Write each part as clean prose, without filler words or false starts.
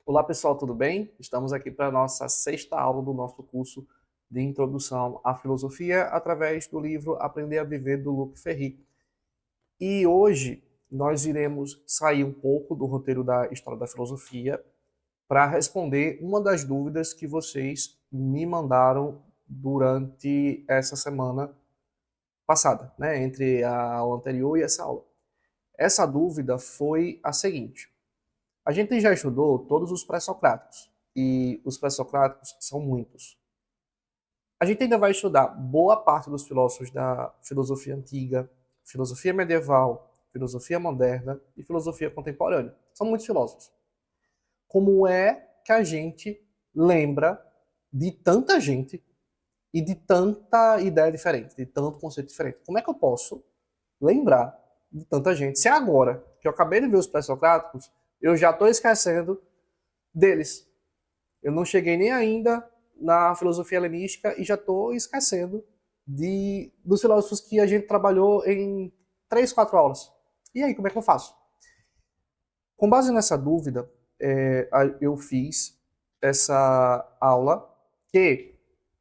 Olá pessoal, tudo bem? Estamos aqui para a nossa sexta aula do nosso curso de Introdução à Filosofia através do livro Aprender a Viver, do Luc Ferry. E hoje nós iremos sair um pouco do roteiro da História da Filosofia para responder uma das dúvidas que vocês me mandaram durante essa semana passada, né? Entre a aula anterior e essa aula. Essa dúvida foi a seguinte: a gente já estudou todos os pré-socráticos, e os pré-socráticos são muitos. A gente ainda vai estudar boa parte dos filósofos da filosofia antiga, filosofia medieval, filosofia moderna e filosofia contemporânea. São muitos filósofos. Como é que a gente lembra de tanta gente e de tanta ideia diferente, de tanto conceito diferente? Como é que eu posso lembrar de tanta gente se agora que eu acabei de ver os pré-socráticos, eu já estou esquecendo deles? Eu não cheguei nem ainda na filosofia helenística e já estou esquecendo dos filósofos que a gente trabalhou em 3, 4 aulas. E aí, como é que eu faço? Com base nessa dúvida, eu fiz essa aula que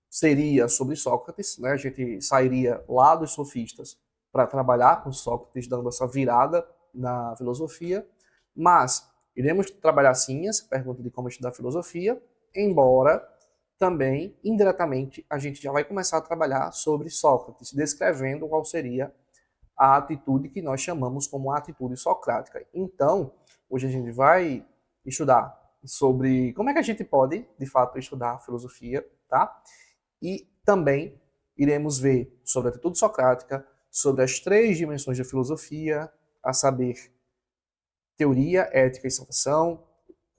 seria sobre Sócrates, né? A gente sairia lá dos sofistas para trabalhar com Sócrates, dando essa virada na filosofia, mas iremos trabalhar sim essa pergunta de como estudar filosofia, embora também, indiretamente, a gente já vai começar a trabalhar sobre Sócrates, descrevendo qual seria a atitude que nós chamamos como a atitude socrática. Então, hoje a gente vai estudar sobre como é que a gente pode, de fato, estudar filosofia, tá? E também iremos ver sobre a atitude socrática, sobre as 3 dimensões da filosofia, a saber, teoria, ética e salvação,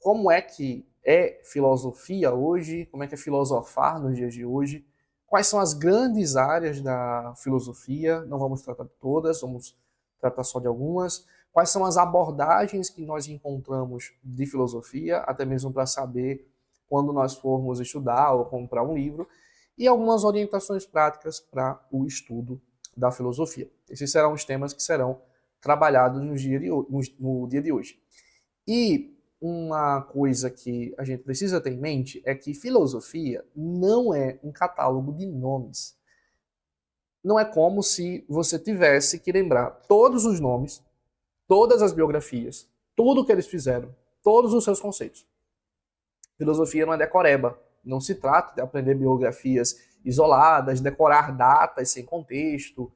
como é que é filosofia hoje, como é que é filosofar nos dias de hoje, quais são as grandes áreas da filosofia, não vamos tratar de todas, vamos tratar só de algumas, quais são as abordagens que nós encontramos de filosofia, até mesmo para saber quando nós formos estudar ou comprar um livro, e algumas orientações práticas para o estudo da filosofia. Esses serão os temas que serão trabalhados no dia de hoje. E uma coisa que a gente precisa ter em mente é que filosofia não é um catálogo de nomes. Não é como se você tivesse que lembrar todos os nomes, todas as biografias, tudo o que eles fizeram, todos os seus conceitos. Filosofia não é decoreba. Não se trata de aprender biografias isoladas, decorar datas sem contexto,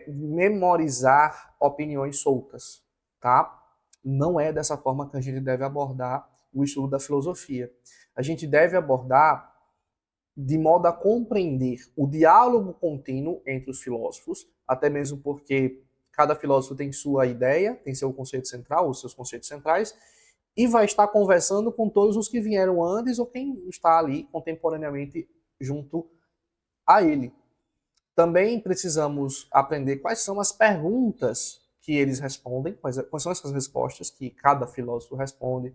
memorizar opiniões soltas, tá? Não é dessa forma que a gente deve abordar o estudo da filosofia. A gente deve abordar de modo a compreender o diálogo contínuo entre os filósofos, até mesmo porque cada filósofo tem sua ideia, tem seu conceito central, os seus conceitos centrais, e vai estar conversando com todos os que vieram antes ou quem está ali contemporaneamente junto a ele. Também precisamos aprender quais são as perguntas que eles respondem, quais são essas respostas que cada filósofo responde.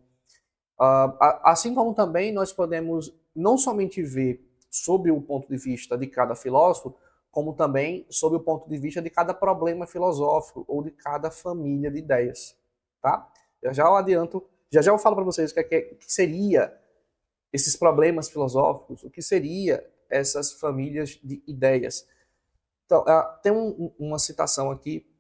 Assim como também nós podemos não somente ver sob o ponto de vista de cada filósofo, como também sob o ponto de vista de cada problema filosófico ou de cada família de ideias. Tá? Já eu adianto, já eu falo para vocês o que seria esses problemas filosóficos, o que seria essas famílias de ideias. Então, tem uma citação aqui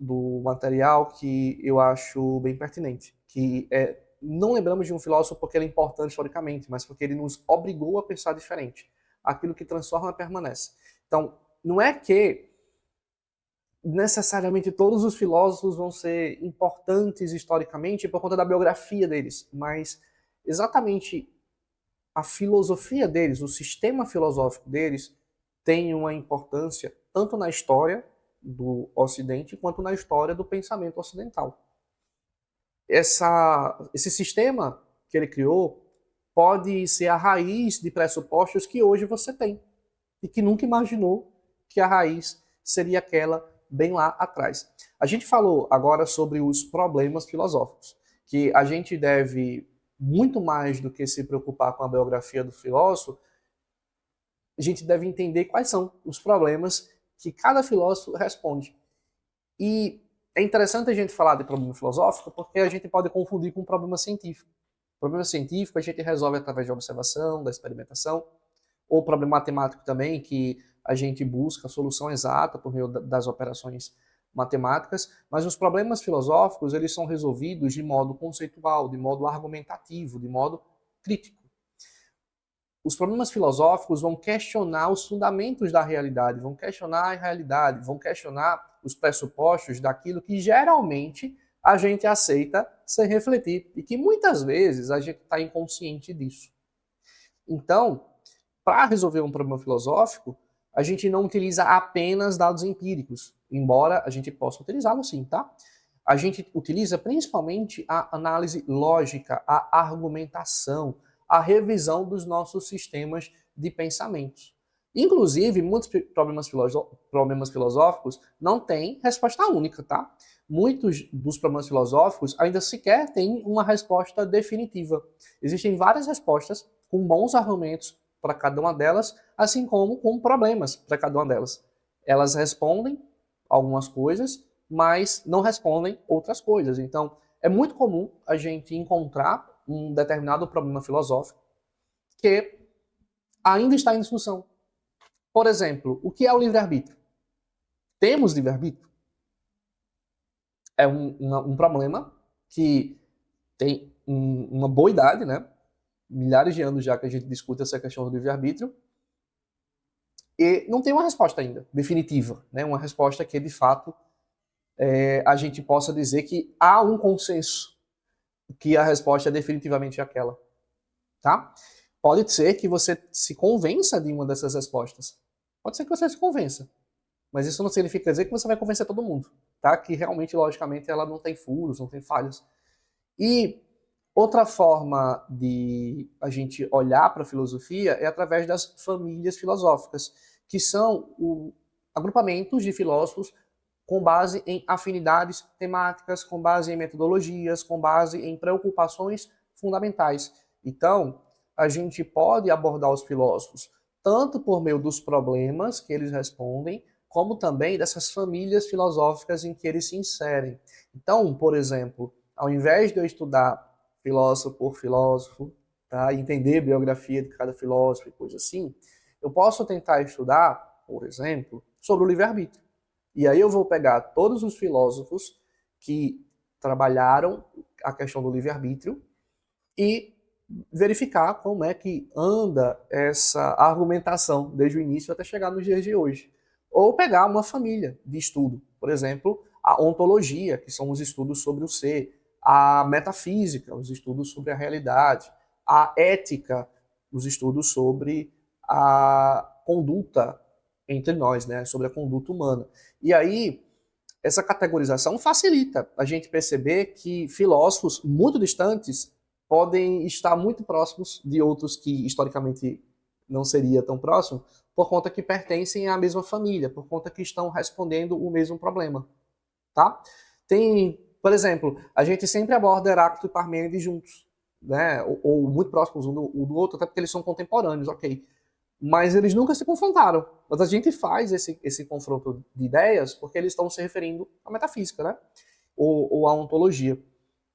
do material que eu acho bem pertinente, que é: não lembramos de um filósofo porque ele é importante historicamente, mas porque ele nos obrigou a pensar diferente. Aquilo que transforma permanece. Então, não é que necessariamente todos os filósofos vão ser importantes historicamente por conta da biografia deles, mas exatamente a filosofia deles, o sistema filosófico deles, tem uma importância tanto na história do Ocidente quanto na história do pensamento ocidental. Esse sistema que ele criou pode ser a raiz de pressupostos que hoje você tem e que nunca imaginou que a raiz seria aquela bem lá atrás. A gente falou agora sobre os problemas filosóficos, que a gente deve, muito mais do que se preocupar com a biografia do filósofo, a gente deve entender quais são os problemas que cada filósofo responde. E é interessante a gente falar de problema filosófico porque a gente pode confundir com um problema científico. Problema científico a gente resolve através de observação, da experimentação, ou problema matemático também, que a gente busca a solução exata por meio das operações matemáticas, mas os problemas filosóficos, eles são resolvidos de modo conceitual, de modo argumentativo, de modo crítico. Os problemas filosóficos vão questionar os fundamentos da realidade, vão questionar a realidade, vão questionar os pressupostos daquilo que geralmente a gente aceita sem refletir e que muitas vezes a gente está inconsciente disso. Então, para resolver um problema filosófico, a gente não utiliza apenas dados empíricos, embora a gente possa utilizá-lo sim, tá? A gente utiliza principalmente a análise lógica, a argumentação, a revisão dos nossos sistemas de pensamentos. Inclusive, muitos problemas filosóficos não têm resposta única, tá? Muitos dos problemas filosóficos ainda sequer têm uma resposta definitiva. Existem várias respostas com bons argumentos para cada uma delas, assim como com problemas para cada uma delas. Elas respondem algumas coisas, mas não respondem outras coisas. Então, é muito comum a gente encontrar um determinado problema filosófico que ainda está em discussão. Por exemplo, o que é o livre-arbítrio? Temos livre-arbítrio? É um problema que tem uma boa idade, né? Milhares de anos já que a gente discute essa questão do livre-arbítrio, e não tem uma resposta ainda definitiva, né? Uma resposta que, de fato, a gente possa dizer que há um consenso, que a resposta é definitivamente aquela. Tá? Pode ser que você se convença de uma dessas respostas. Pode ser que você se convença. Mas isso não significa dizer que você vai convencer todo mundo. Tá? Que realmente, logicamente, ela não tem furos, não tem falhas. E outra forma de a gente olhar para a filosofia é através das famílias filosóficas, que são agrupamentos de filósofos com base em afinidades temáticas, com base em metodologias, com base em preocupações fundamentais. Então, a gente pode abordar os filósofos tanto por meio dos problemas que eles respondem, como também dessas famílias filosóficas em que eles se inserem. Então, por exemplo, ao invés de eu estudar filósofo por filósofo, tá, entender a biografia de cada filósofo e coisa assim, eu posso tentar estudar, por exemplo, sobre o livre-arbítrio. E aí eu vou pegar todos os filósofos que trabalharam a questão do livre-arbítrio e verificar como é que anda essa argumentação desde o início até chegar nos dias de hoje. Ou pegar uma família de estudo, por exemplo, a ontologia, que são os estudos sobre o ser, a metafísica, os estudos sobre a realidade, a ética, os estudos sobre a conduta entre nós, né, sobre a conduta humana. E aí, essa categorização facilita a gente perceber que filósofos muito distantes podem estar muito próximos de outros que historicamente não seria tão próximo, por conta que pertencem à mesma família, por conta que estão respondendo o mesmo problema, tá? Tem, por exemplo, a gente sempre aborda Heráclito e Parmênides juntos, né? Ou muito próximos um do outro, até porque eles são contemporâneos, ok? Mas eles nunca se confrontaram. Mas a gente faz esse confronto de ideias porque eles estão se referindo à metafísica, né? Ou à ontologia.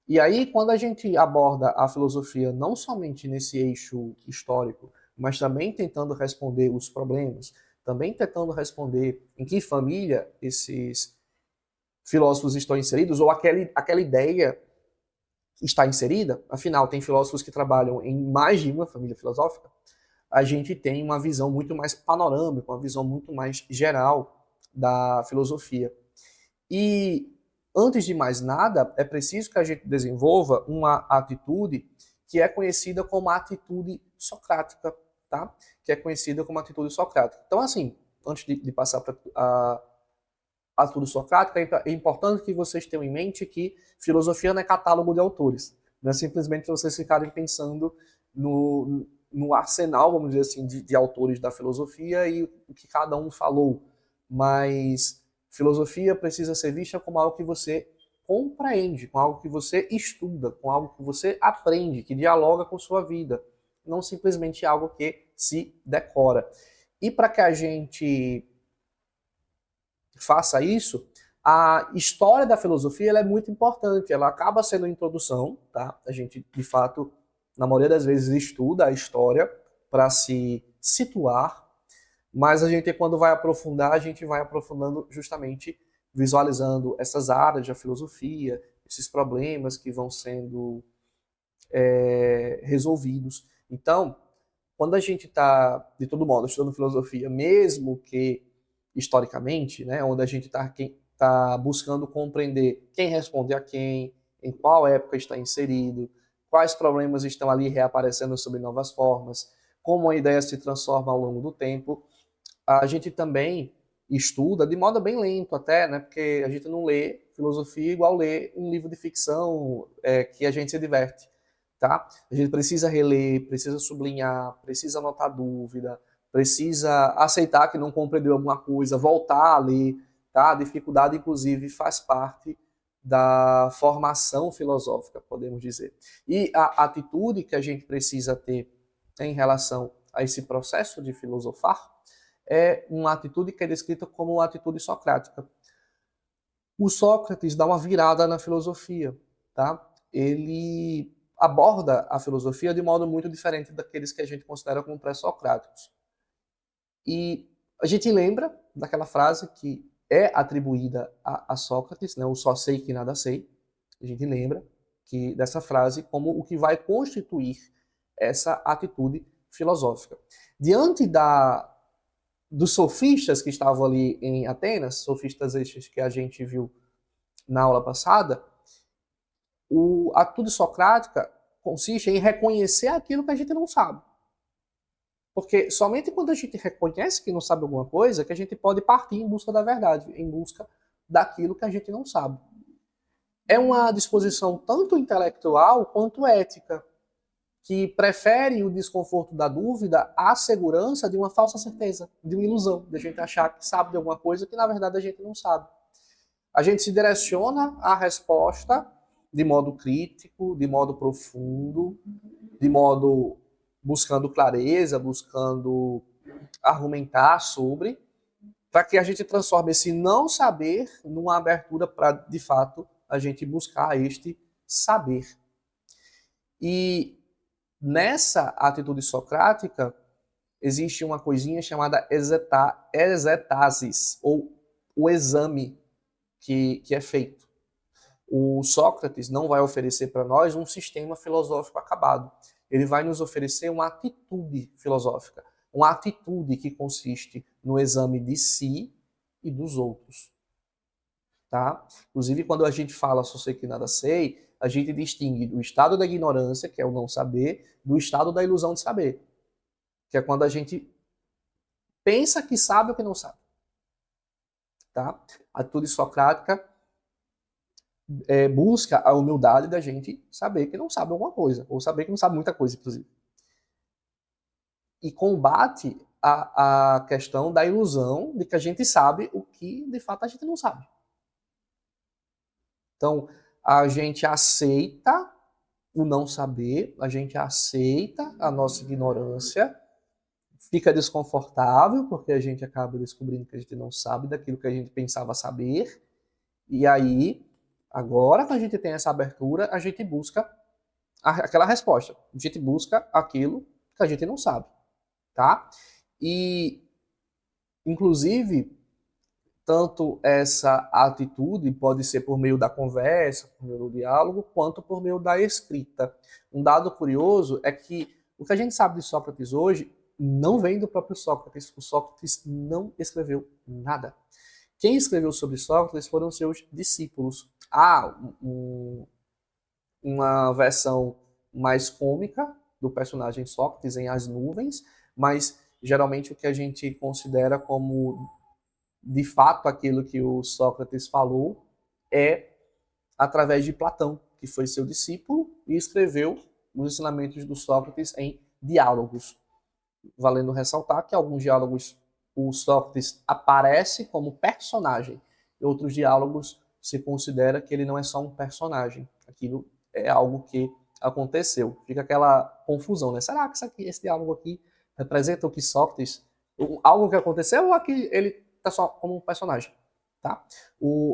E aí, quando a gente aborda a filosofia não somente nesse eixo histórico, mas também tentando responder os problemas, também tentando responder em que família esses filósofos estão inseridos, ou aquela ideia está inserida, afinal, tem filósofos que trabalham em mais de uma família filosófica, a gente tem uma visão muito mais panorâmica, uma visão muito mais geral da filosofia. E, antes de mais nada, é preciso que a gente desenvolva uma atitude que é conhecida como a atitude socrática, tá? Que é conhecida como atitude socrática. Então, assim, antes de passar para a atitude socrática, é importante que vocês tenham em mente que filosofia não é catálogo de autores. Não é simplesmente vocês ficarem pensando no arsenal, vamos dizer assim, de autores da filosofia e o que cada um falou. Mas filosofia precisa ser vista como algo que você compreende, com algo que você estuda, com algo que você aprende, que dialoga com sua vida. Não simplesmente algo que se decora. E para que a gente faça isso, a história da filosofia ela é muito importante. Ela acaba sendo uma introdução, tá? A gente, de fato, na maioria das vezes, estuda a história para se situar, mas a gente, quando vai aprofundar, a gente vai aprofundando justamente visualizando essas áreas da filosofia, esses problemas que vão sendo resolvidos. Então, quando a gente está, de todo modo, estudando filosofia, mesmo que historicamente, né, onde a gente está buscando compreender quem responde a quem, em qual época está inserido, quais problemas estão ali reaparecendo sob novas formas, como a ideia se transforma ao longo do tempo, a gente também estuda de modo bem lento até, né, porque a gente não lê filosofia igual lê um livro de ficção que a gente se diverte. Tá? A gente precisa reler, precisa sublinhar, precisa anotar dúvida, precisa aceitar que não compreendeu alguma coisa, voltar a ler, tá? A dificuldade, inclusive, faz parte da formação filosófica, podemos dizer. E a atitude que a gente precisa ter em relação a esse processo de filosofar é uma atitude que é descrita como uma atitude socrática. O Sócrates dá uma virada na filosofia, tá? Ele aborda a filosofia de modo muito diferente daqueles que a gente considera como pré-socráticos. E a gente lembra daquela frase que é atribuída a Sócrates, né, o só sei que nada sei. A gente lembra dessa frase como o que vai constituir essa atitude filosófica. Diante dos sofistas que estavam ali em Atenas, sofistas estes que a gente viu na aula passada, a atitude socrática consiste em reconhecer aquilo que a gente não sabe. Porque somente quando a gente reconhece que não sabe alguma coisa, que a gente pode partir em busca da verdade, em busca daquilo que a gente não sabe. É uma disposição tanto intelectual quanto ética, que prefere o desconforto da dúvida à segurança de uma falsa certeza, de uma ilusão, de a gente achar que sabe de alguma coisa que na verdade a gente não sabe. A gente se direciona à resposta de modo crítico, de modo profundo, de modo buscando clareza, buscando argumentar sobre, para que a gente transforme esse não saber numa abertura para, de fato, a gente buscar este saber. E nessa atitude socrática, existe uma coisinha chamada exetasis, ou o exame que é feito. O Sócrates não vai oferecer para nós um sistema filosófico acabado. Ele vai nos oferecer uma atitude filosófica, uma atitude que consiste no exame de si e dos outros. Tá? Inclusive, quando a gente fala só sei que nada sei, a gente distingue do estado da ignorância, que é o não saber, do estado da ilusão de saber, que é quando a gente pensa que sabe o que não sabe. Tá? A atitude socrática busca a humildade da gente saber que não sabe alguma coisa, ou saber que não sabe muita coisa, inclusive. E combate a questão da ilusão de que a gente sabe o que, de fato, a gente não sabe. Então, a gente aceita o não saber, a gente aceita a nossa ignorância, fica desconfortável, porque a gente acaba descobrindo que a gente não sabe daquilo que a gente pensava saber, e aí, agora que a gente tem essa abertura, a gente busca aquela resposta. A gente busca aquilo que a gente não sabe, tá? E, inclusive, tanto essa atitude pode ser por meio da conversa, por meio do diálogo, quanto por meio da escrita. Um dado curioso é que o que a gente sabe de Sócrates hoje não vem do próprio Sócrates. O Sócrates não escreveu nada. Quem escreveu sobre Sócrates foram seus discípulos. Há uma versão mais cômica do personagem Sócrates em As Nuvens, mas geralmente o que a gente considera como de fato aquilo que o Sócrates falou é através de Platão, que foi seu discípulo e escreveu os ensinamentos do Sócrates em diálogos. Valendo ressaltar que alguns diálogos o Sócrates aparece como personagem, e outros diálogos se considera que ele não é só um personagem. Aquilo é algo que aconteceu. Fica aquela confusão, né? Será que esse diálogo aqui representa o que Sócrates, algo que aconteceu, ou aqui ele está só como um personagem? Tá?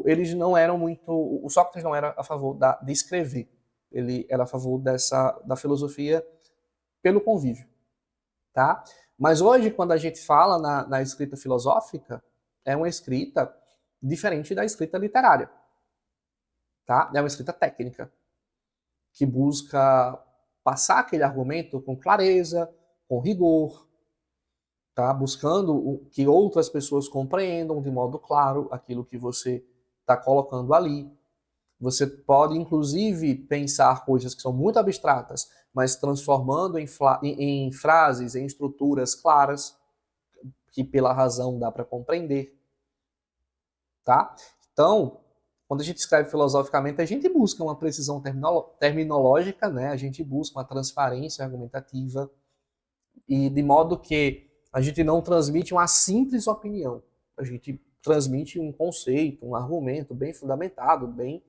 Eles não eram muito. O Sócrates não era a favor de escrever. Ele era a favor da filosofia pelo convívio, tá? Mas hoje, quando a gente fala na escrita filosófica, é uma escrita diferente da escrita literária, tá? É uma escrita técnica, que busca passar aquele argumento com clareza, com rigor, tá? Buscando que outras pessoas compreendam de modo claro aquilo que você está colocando ali. Você pode, inclusive, pensar coisas que são muito abstratas, mas transformando em frases, em estruturas claras, que pela razão dá para compreender, tá? Então, quando a gente escreve filosoficamente, a gente busca uma precisão terminológica, né? A gente busca uma transparência argumentativa, e de modo que a gente não transmite uma simples opinião, a gente transmite um conceito, um argumento bem fundamentado, bem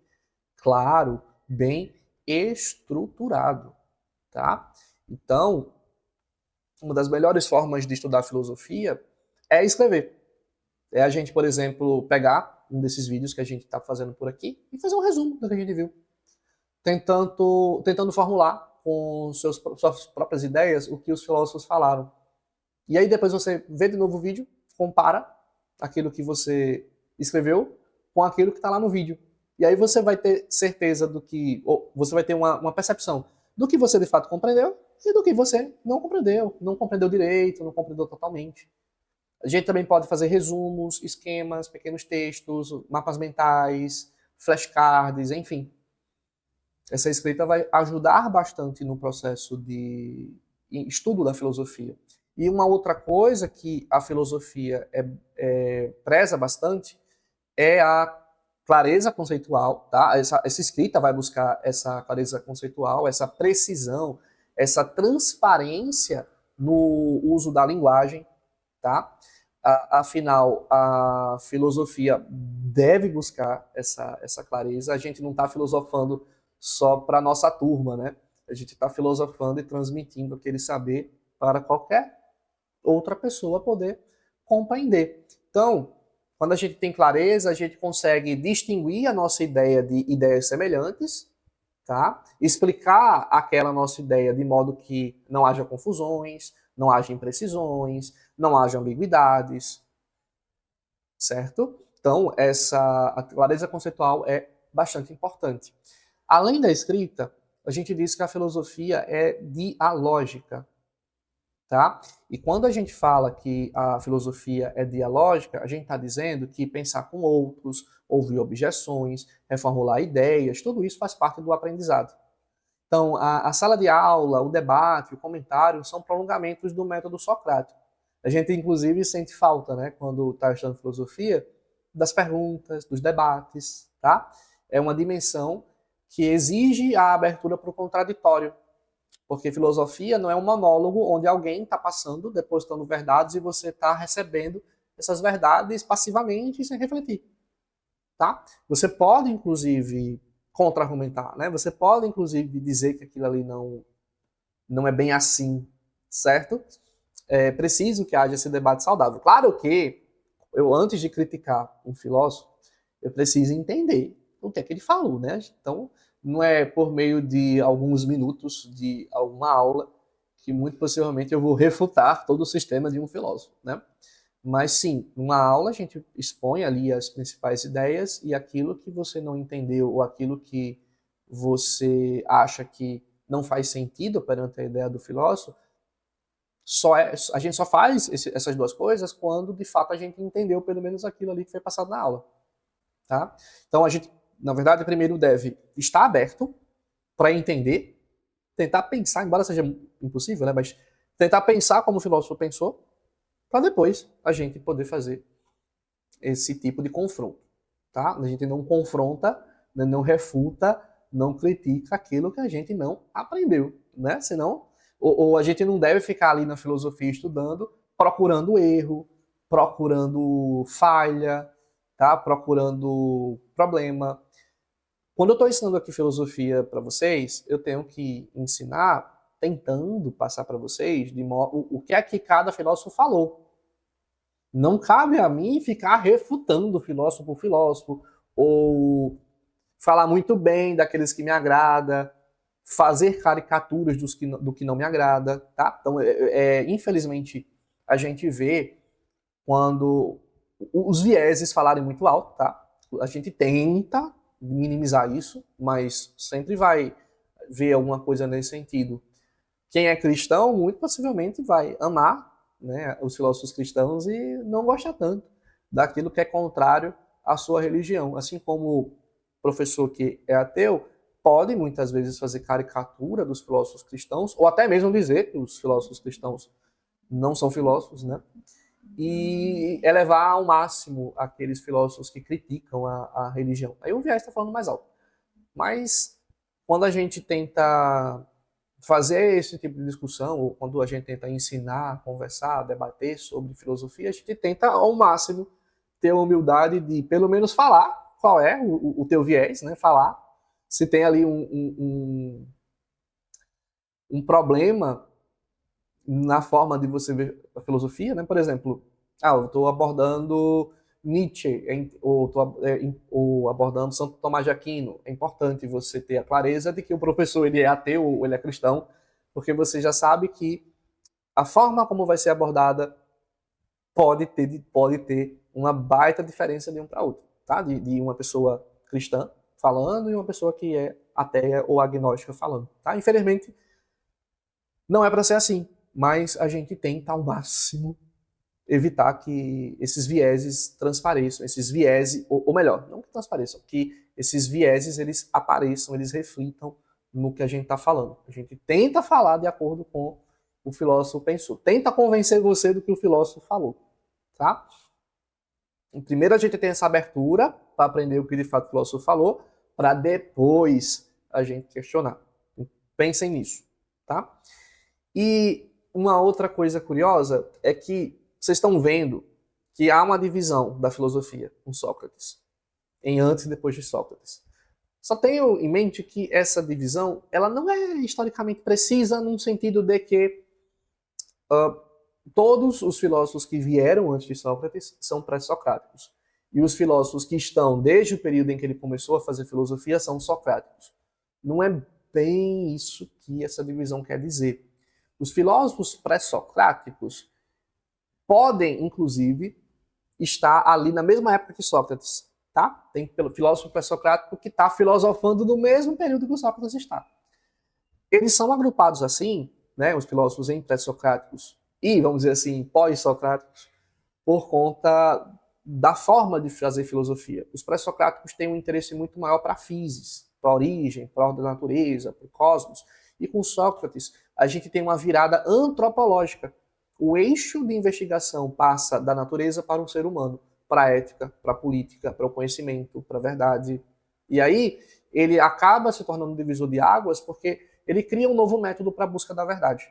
claro, bem estruturado, tá? Então, uma das melhores formas de estudar filosofia é escrever. É a gente, por exemplo, pegar um desses vídeos que a gente está fazendo por aqui e fazer um resumo do que a gente viu, tentando formular com suas próprias ideias o que os filósofos falaram. E aí depois você vê de novo o vídeo, compara aquilo que você escreveu com aquilo que está lá no vídeo. E aí você vai ter certeza do que, ou você vai ter uma percepção do que você de fato compreendeu e do que você não compreendeu direito, não compreendeu totalmente. A gente também pode fazer resumos, esquemas, pequenos textos, mapas mentais, flashcards, enfim. Essa escrita vai ajudar bastante no processo de estudo da filosofia. E uma outra coisa que a filosofia preza bastante é a clareza conceitual, tá? Essa escrita vai buscar essa clareza conceitual, essa precisão, essa transparência no uso da linguagem, tá? Afinal, a filosofia deve buscar essa clareza. A gente não está filosofando só para nossa turma, né? A gente está filosofando e transmitindo aquele saber para qualquer outra pessoa poder compreender. Então, quando a gente tem clareza, a gente consegue distinguir a nossa ideia de ideias semelhantes, tá? Explicar aquela nossa ideia de modo que não haja confusões, não haja imprecisões, não haja ambiguidades, certo? Então, a clareza conceitual é bastante importante. Além da escrita, a gente diz que a filosofia é dialógica, tá? E quando a gente fala que a filosofia é dialógica, a gente está dizendo que pensar com outros, ouvir objeções, reformular ideias, tudo isso faz parte do aprendizado. Então, a sala de aula, o debate, o comentário são prolongamentos do método socrático. A gente, inclusive, sente falta, né, quando está estudando filosofia, das perguntas, dos debates, tá? É uma dimensão que exige a abertura para o contraditório, porque filosofia não é um monólogo onde alguém está passando, depositando verdades e você está recebendo essas verdades passivamente e sem refletir, tá? Você pode, inclusive, contra-argumentar, né? Você pode, inclusive, dizer que aquilo ali não é bem assim, certo? É preciso que haja esse debate saudável. Claro que eu, antes de criticar um filósofo, eu preciso entender o que é que ele falou, né? Então, não é por meio de alguns minutos de alguma aula que muito possivelmente eu vou refutar todo o sistema de um filósofo, né? Mas sim, numa aula a gente expõe ali as principais ideias e aquilo que você não entendeu ou aquilo que você acha que não faz sentido perante a ideia do filósofo, a gente só faz essas duas coisas quando de fato a gente entendeu pelo menos aquilo ali que foi passado na aula, tá? Então a gente, na verdade, primeiro deve estar aberto para entender, tentar pensar, embora seja impossível, né? Mas tentar pensar como o filósofo pensou, para depois a gente poder fazer esse tipo de confronto, tá? A gente não confronta, não refuta, não critica aquilo que a gente não aprendeu, né? Senão, ou a gente não deve ficar ali na filosofia estudando, procurando erro, procurando falha, tá? Procurando problema. Quando eu estou ensinando aqui filosofia para vocês, eu tenho que ensinar tentando passar para vocês o que é que cada filósofo falou. Não cabe a mim ficar refutando filósofo por filósofo, ou falar muito bem daqueles que me agrada, fazer caricaturas do que não me agrada, tá? Então, infelizmente, a gente vê quando os vieses falarem muito alto, tá? A gente tenta minimizar isso, mas sempre vai ver alguma coisa nesse sentido. Quem é cristão, muito possivelmente vai amar, né, os filósofos cristãos e não gostar tanto daquilo que é contrário à sua religião. Assim como o professor que é ateu pode muitas vezes fazer caricatura dos filósofos cristãos, ou até mesmo dizer que os filósofos cristãos não são filósofos, né? E elevar ao máximo aqueles filósofos que criticam a religião. Aí o viés está falando mais alto. Mas quando a gente tenta fazer esse tipo de discussão, ou quando a gente tenta ensinar, conversar, debater sobre filosofia, a gente tenta ao máximo ter a humildade de pelo menos falar qual é o teu viés, né? Falar se tem ali um problema na forma de você ver a filosofia, né? Por exemplo, eu estou abordando Nietzsche, ou abordando Santo Tomás de Aquino. É importante você ter a clareza de que o professor ele é ateu ou ele é cristão, porque você já sabe que a forma como vai ser abordada pode ter uma baita diferença de um para outro, tá? De uma pessoa cristã falando e uma pessoa que é ateia ou agnóstica falando, tá? Infelizmente, não é para ser assim, mas a gente tenta ao máximo evitar que esses vieses transpareçam, esses vieses, ou melhor, não que transpareçam, que esses vieses eles apareçam, eles reflitam no que a gente está falando. A gente tenta falar de acordo com o filósofo pensou, tenta convencer você do que o filósofo falou, tá? Primeiro a gente tem essa abertura para aprender o que de fato o filósofo falou, para depois a gente questionar. Pensem nisso, tá? E uma outra coisa curiosa é que vocês estão vendo que há uma divisão da filosofia com Sócrates, em antes e depois de Sócrates. Só tenho em mente que essa divisão ela não é historicamente precisa, num sentido de que todos os filósofos que vieram antes de Sócrates são pré-socráticos. E os filósofos que estão desde o período em que ele começou a fazer filosofia são socráticos. Não é bem isso que essa divisão quer dizer. Os filósofos pré-socráticos podem, inclusive, estar ali na mesma época que Sócrates, tá? Tem pelo filósofo pré-socrático que está filosofando no mesmo período que o Sócrates está. Eles são agrupados assim, né, os filósofos em pré-socráticos e, vamos dizer assim, pós-socráticos, por conta da forma de fazer filosofia. Os pré-socráticos têm um interesse muito maior para a physis, para a origem, para a ordem da natureza, para o cosmos. E com Sócrates, a gente tem uma virada antropológica. O eixo de investigação passa da natureza para o ser humano, para a ética, para a política, para o conhecimento, para a verdade. E aí, ele acaba se tornando um divisor de águas porque ele cria um novo método para a busca da verdade.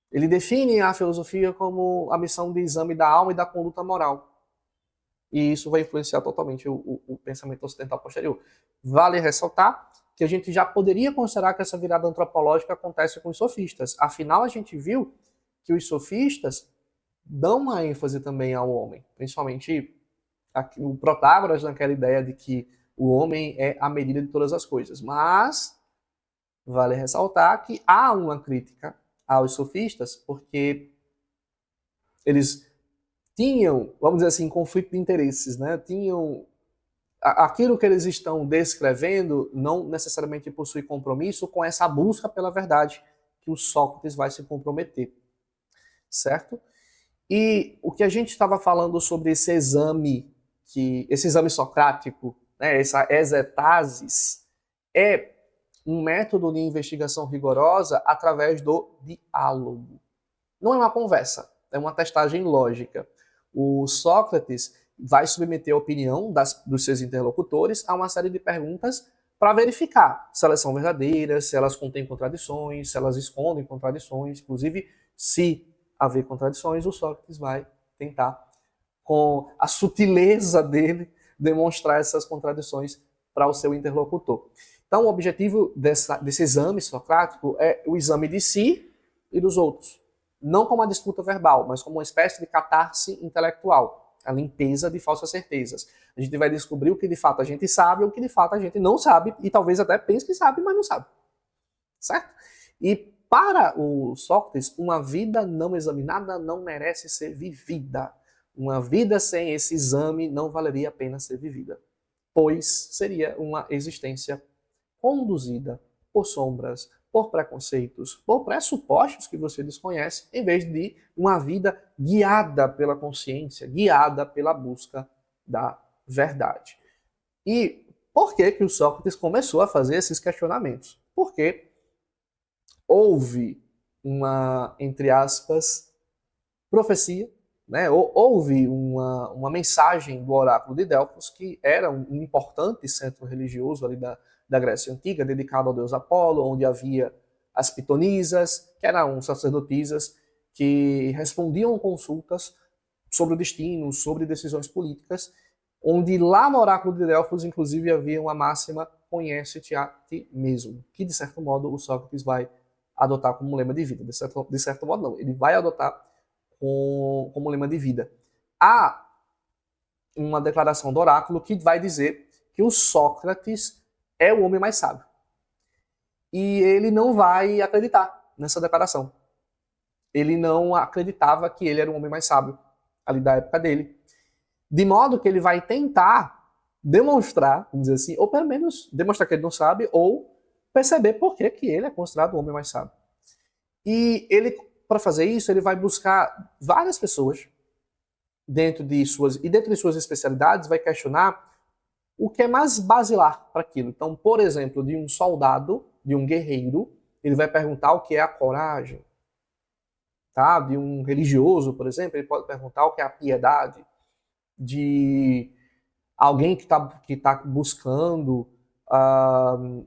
Ele define a filosofia como a missão de exame da alma e da conduta moral. E isso vai influenciar totalmente o pensamento ocidental posterior. Vale ressaltar que a gente já poderia considerar que essa virada antropológica acontece com os sofistas. Afinal, a gente viu que os sofistas dão uma ênfase também ao homem, principalmente o Protágoras naquela ideia de que o homem é a medida de todas as coisas. Mas vale ressaltar que há uma crítica aos sofistas, porque eles tinham, vamos dizer assim, conflito de interesses, né? Tinham aquilo que eles estão descrevendo não necessariamente possui compromisso com essa busca pela verdade que o Sócrates vai se comprometer, certo? E o que a gente estava falando sobre esse exame socrático, né, essa exetasis, é um método de investigação rigorosa através do diálogo. Não é uma conversa, é uma testagem lógica. O Sócrates vai submeter a opinião dos seus interlocutores a uma série de perguntas para verificar se elas são verdadeiras, se elas contêm contradições, se elas escondem contradições. Inclusive, se haver contradições, o Sócrates vai tentar, com a sutileza dele, demonstrar essas contradições para o seu interlocutor. Então, o objetivo desse exame socrático é o exame de si e dos outros. Não como uma disputa verbal, mas como uma espécie de catarse intelectual. a limpeza de falsas certezas. A gente vai descobrir o que de fato a gente sabe, o que de fato a gente não sabe, e talvez até pense que sabe, mas não sabe. Certo? E para o Sócrates, uma vida não examinada não merece ser vivida. Uma vida sem esse exame não valeria a pena ser vivida, pois seria uma existência conduzida por sombras, por preconceitos, por pressupostos que você desconhece, em vez de uma vida guiada pela consciência, guiada pela busca da verdade. E por que que o Sócrates começou a fazer esses questionamentos? Porque houve uma, entre aspas, profecia, né? Houve uma mensagem do oráculo de Delfos, que era um importante centro religioso ali da Grécia Antiga, dedicado ao deus Apolo, onde havia as pitonisas, que eram sacerdotisas, que respondiam consultas sobre o destino, sobre decisões políticas, onde lá no oráculo de Delfos, inclusive, havia uma máxima, conhece-te a ti mesmo, que de certo modo o Sócrates vai adotar como lema de vida. De certo modo não, ele vai adotar como lema de vida. Há uma declaração do oráculo que vai dizer que o Sócrates é o homem mais sábio. E ele não vai acreditar nessa declaração. Ele não acreditava que ele era o homem mais sábio ali da época dele. De modo que ele vai tentar demonstrar, vamos dizer assim, ou pelo menos demonstrar que ele não sabe, ou perceber por que ele é considerado o homem mais sábio. E ele, para fazer isso, ele vai buscar várias pessoas dentro de suas especialidades, vai questionar o que é mais basilar para aquilo. Então, por exemplo, de um soldado, de um guerreiro, ele vai perguntar o que é a coragem. Tá? De um religioso, por exemplo, ele pode perguntar o que é a piedade. De alguém que tá buscando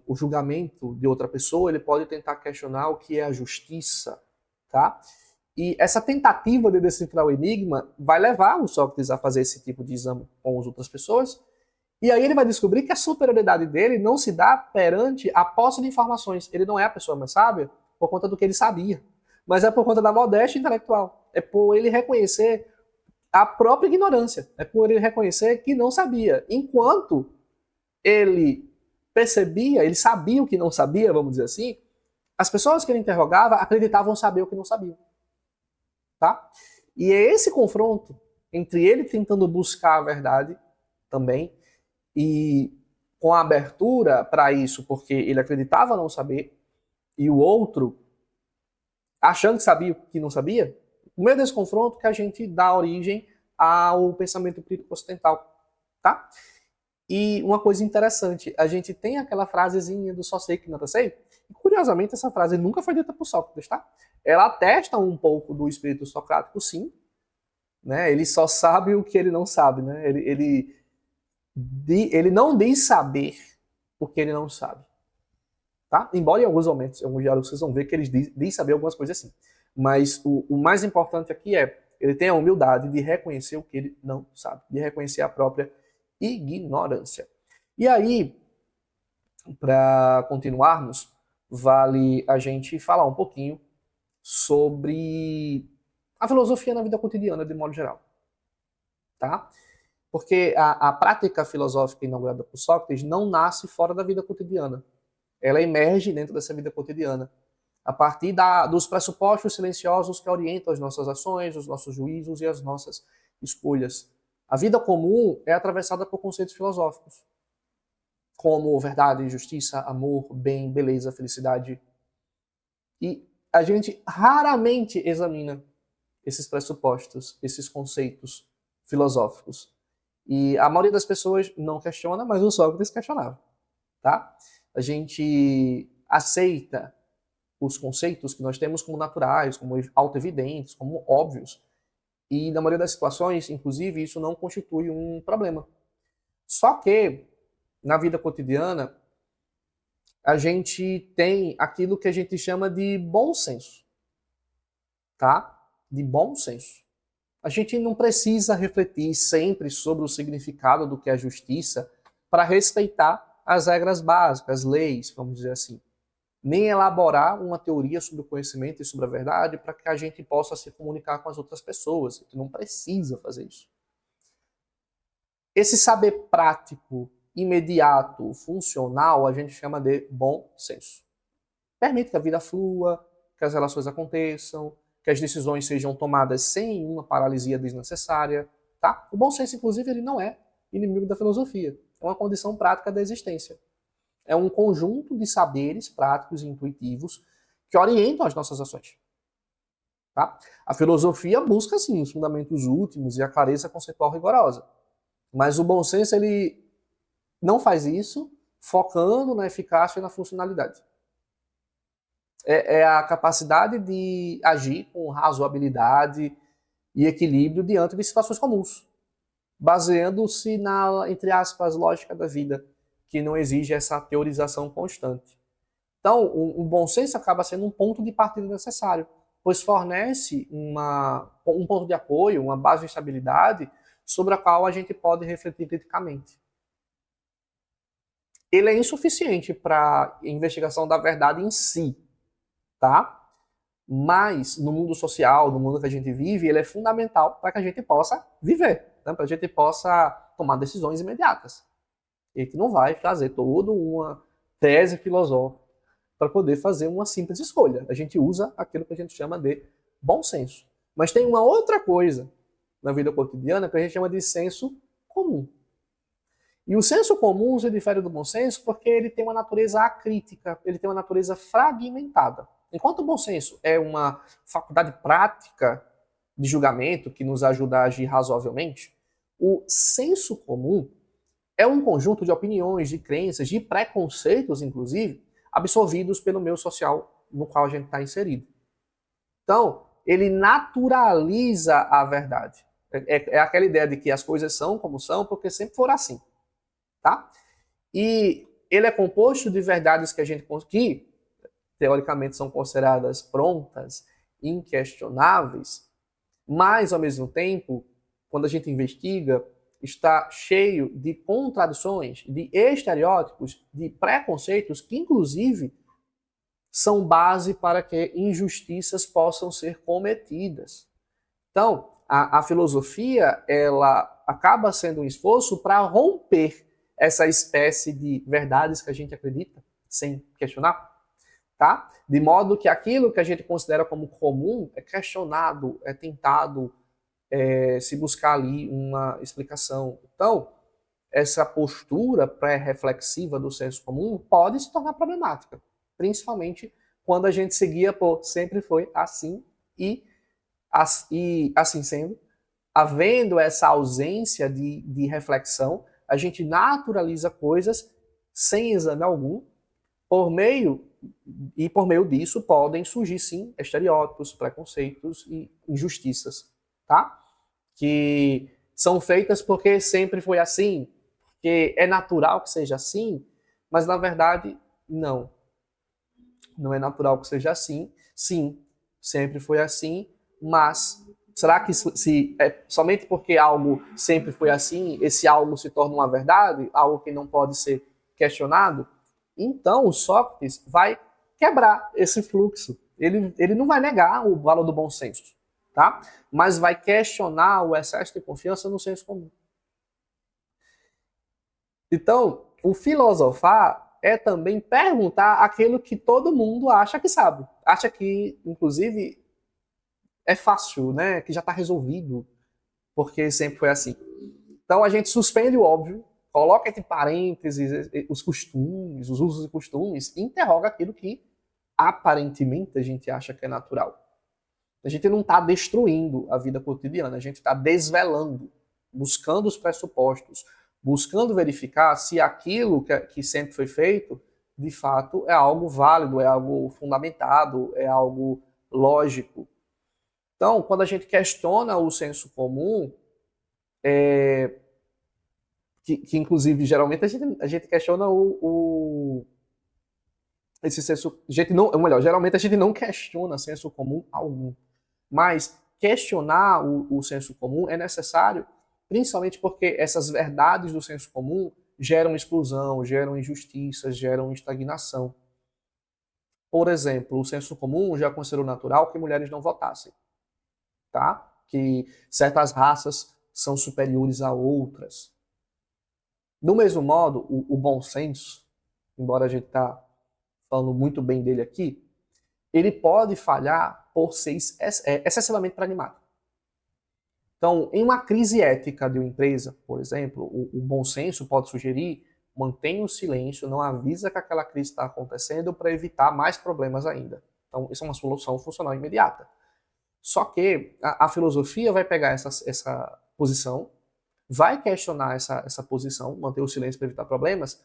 o julgamento de outra pessoa, ele pode tentar questionar o que é a justiça. Tá? E essa tentativa de decifrar o enigma vai levar o Sócrates a fazer esse tipo de exame com as outras pessoas. E aí ele vai descobrir que a superioridade dele não se dá perante a posse de informações. Ele não é a pessoa mais sábia por conta do que ele sabia, mas é por conta da modéstia intelectual. É por ele reconhecer a própria ignorância. É por ele reconhecer que não sabia. Enquanto ele percebia, ele sabia o que não sabia, vamos dizer assim, as pessoas que ele interrogava acreditavam saber o que não sabiam. Tá? E é esse confronto entre ele tentando buscar a verdade também, e com a abertura para isso, porque ele acreditava não saber, e o outro achando que sabia o que não sabia, no meio desse confronto que a gente dá origem ao pensamento crítico ocidental, tá? E uma coisa interessante, a gente tem aquela frasezinha do só sei que nada sei, e curiosamente essa frase nunca foi dita por Sócrates, tá? Ela atesta um pouco do espírito socrático, sim, né? Ele só sabe o que ele não sabe, né? Ele não diz saber o que ele não sabe. Tá? Embora em alguns momentos, em alguns diálogos, vocês vão ver que ele diz saber algumas coisas assim. Mas o mais importante aqui é ele tem a humildade de reconhecer o que ele não sabe, de reconhecer a própria ignorância. E aí, para continuarmos, vale a gente falar um pouquinho sobre a filosofia na vida cotidiana, de modo geral. Tá? Porque a prática filosófica inaugurada por Sócrates não nasce fora da vida cotidiana. Ela emerge dentro dessa vida cotidiana, a partir dos pressupostos silenciosos que orientam as nossas ações, os nossos juízos e as nossas escolhas. A vida comum é atravessada por conceitos filosóficos, como verdade, justiça, amor, bem, beleza, felicidade. E a gente raramente examina esses pressupostos, esses conceitos filosóficos. E a maioria das pessoas não questiona, mas o Sócrates questionava. Tá? A gente aceita os conceitos que nós temos como naturais, como autoevidentes, como óbvios. E na maioria das situações, inclusive, isso não constitui um problema. Só que, na vida cotidiana, a gente tem aquilo que a gente chama de bom senso. Tá? De bom senso. A gente não precisa refletir sempre sobre o significado do que é justiça para respeitar as regras básicas, as leis, vamos dizer assim. Nem elaborar uma teoria sobre o conhecimento e sobre a verdade para que a gente possa se comunicar com as outras pessoas. A gente não precisa fazer isso. Esse saber prático, imediato, funcional, a gente chama de bom senso. Permite que a vida flua, que as relações aconteçam, que as decisões sejam tomadas sem uma paralisia desnecessária, tá? O bom senso, inclusive, ele não é inimigo da filosofia. É uma condição prática da existência. É um conjunto de saberes práticos e intuitivos que orientam as nossas ações. Tá? A filosofia busca, sim, os fundamentos últimos e a clareza conceitual rigorosa. Mas o bom senso, ele não faz isso focando na eficácia e na funcionalidade. É a capacidade de agir com razoabilidade e equilíbrio diante de situações comuns, baseando-se na, entre aspas, lógica da vida, que não exige essa teorização constante. Então, o bom senso acaba sendo um ponto de partida necessário, pois fornece um ponto de apoio, uma base de estabilidade sobre a qual a gente pode refletir criticamente. Ele é insuficiente para a investigação da verdade em si, tá? Mas no mundo social, no mundo que a gente vive, ele é fundamental para que a gente possa viver, né? Para que a gente possa tomar decisões imediatas. E que não vai fazer toda uma tese filosófica para poder fazer uma simples escolha. A gente usa aquilo que a gente chama de bom senso. Mas tem uma outra coisa na vida cotidiana que a gente chama de senso comum. E o senso comum se difere do bom senso porque ele tem uma natureza acrítica, ele tem uma natureza fragmentada. Enquanto o bom senso é uma faculdade prática de julgamento que nos ajuda a agir razoavelmente, o senso comum é um conjunto de opiniões, de crenças, de preconceitos, inclusive, absorvidos pelo meio social no qual a gente está inserido. Então, ele naturaliza a verdade. É aquela ideia de que as coisas são como são porque sempre foram assim. Tá? E ele é composto de verdades que a gente que teoricamente são consideradas prontas, inquestionáveis, mas ao mesmo tempo, quando a gente investiga, está cheio de contradições, de estereótipos, de preconceitos que inclusive são base para que injustiças possam ser cometidas. Então, a filosofia, ela acaba sendo um esforço para romper essa espécie de verdades que a gente acredita, sem questionar, tá? De modo que aquilo que a gente considera como comum é questionado, é tentado se buscar ali uma explicação. Então, essa postura pré-reflexiva do senso comum pode se tornar problemática, principalmente quando a gente seguia por sempre foi assim e assim sendo, havendo essa ausência de reflexão, a gente naturaliza coisas sem exame algum, por meio disso podem surgir sim estereótipos, preconceitos e injustiças, tá? Que são feitas porque sempre foi assim, porque é natural que seja assim, mas na verdade não. Não é natural que seja assim. Sim, sempre foi assim, mas será que se é somente porque algo sempre foi assim, esse algo se torna uma verdade, algo que não pode ser questionado? Então, o Sócrates vai quebrar esse fluxo. Ele não vai negar o valor do bom senso, tá? Mas vai questionar o excesso de confiança no senso comum. Então, o filosofar é também perguntar aquilo que todo mundo acha que sabe. Acha que, inclusive, é fácil, né? Que já está resolvido, porque sempre foi assim. Então a gente suspende o óbvio, coloca entre parênteses os costumes, os usos e costumes, e interroga aquilo que aparentemente a gente acha que é natural. A gente não está destruindo a vida cotidiana, a gente está desvelando, buscando os pressupostos, buscando verificar se aquilo que sempre foi feito, de fato, é algo válido, é algo fundamentado, é algo lógico. Então, quando a gente questiona o senso comum, que inclusive geralmente a gente questiona esse senso, a gente não, ou melhor, geralmente a gente não questiona senso comum algum, mas questionar o senso comum é necessário, principalmente porque essas verdades do senso comum geram exclusão, geram injustiças, geram estagnação. Por exemplo, o senso comum já considerou natural que mulheres não votassem, tá? Que certas raças são superiores a outras. Do mesmo modo, o bom senso, embora a gente está falando muito bem dele aqui, ele pode falhar por ser excessivamente pragmático. Então, em uma crise ética de uma empresa, por exemplo, o bom senso pode sugerir: mantenha o silêncio, não avisa que aquela crise está acontecendo para evitar mais problemas ainda. Então, isso é uma solução funcional imediata. Só que a filosofia vai pegar essa posição, vai questionar essa posição, manter o silêncio para evitar problemas,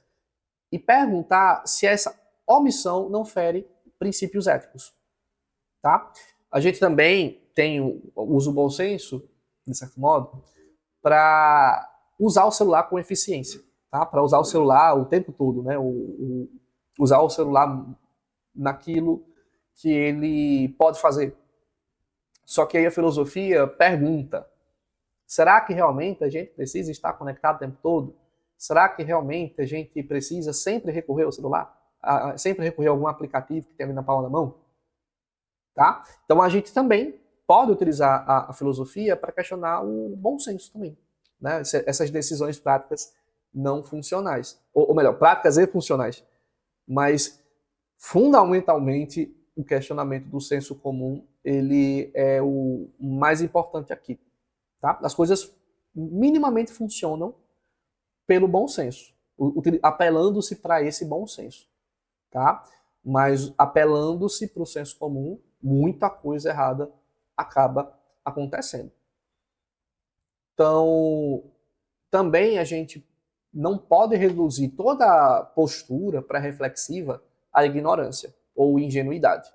e perguntar se essa omissão não fere princípios éticos. Tá? A gente também usa o bom senso, de certo modo, para usar o celular com eficiência. Tá? Para usar o celular o tempo todo, né? Usar o celular naquilo que ele pode fazer. Só que aí a filosofia pergunta: será que realmente a gente precisa estar conectado o tempo todo? Será que realmente a gente precisa sempre recorrer ao celular? Sempre recorrer a algum aplicativo que tem ali na palma da mão? Tá? Então a gente também pode utilizar a filosofia para questionar o bom senso também. Né? Essas decisões práticas não funcionais. Ou melhor, práticas e funcionais. Mas, fundamentalmente, o questionamento do senso comum ele é o mais importante aqui. Tá? As coisas minimamente funcionam pelo bom senso, apelando-se para esse bom senso. Tá? Mas apelando-se para o senso comum, muita coisa errada acaba acontecendo. Então, também a gente não pode reduzir toda postura pré-reflexiva à ignorância ou ingenuidade.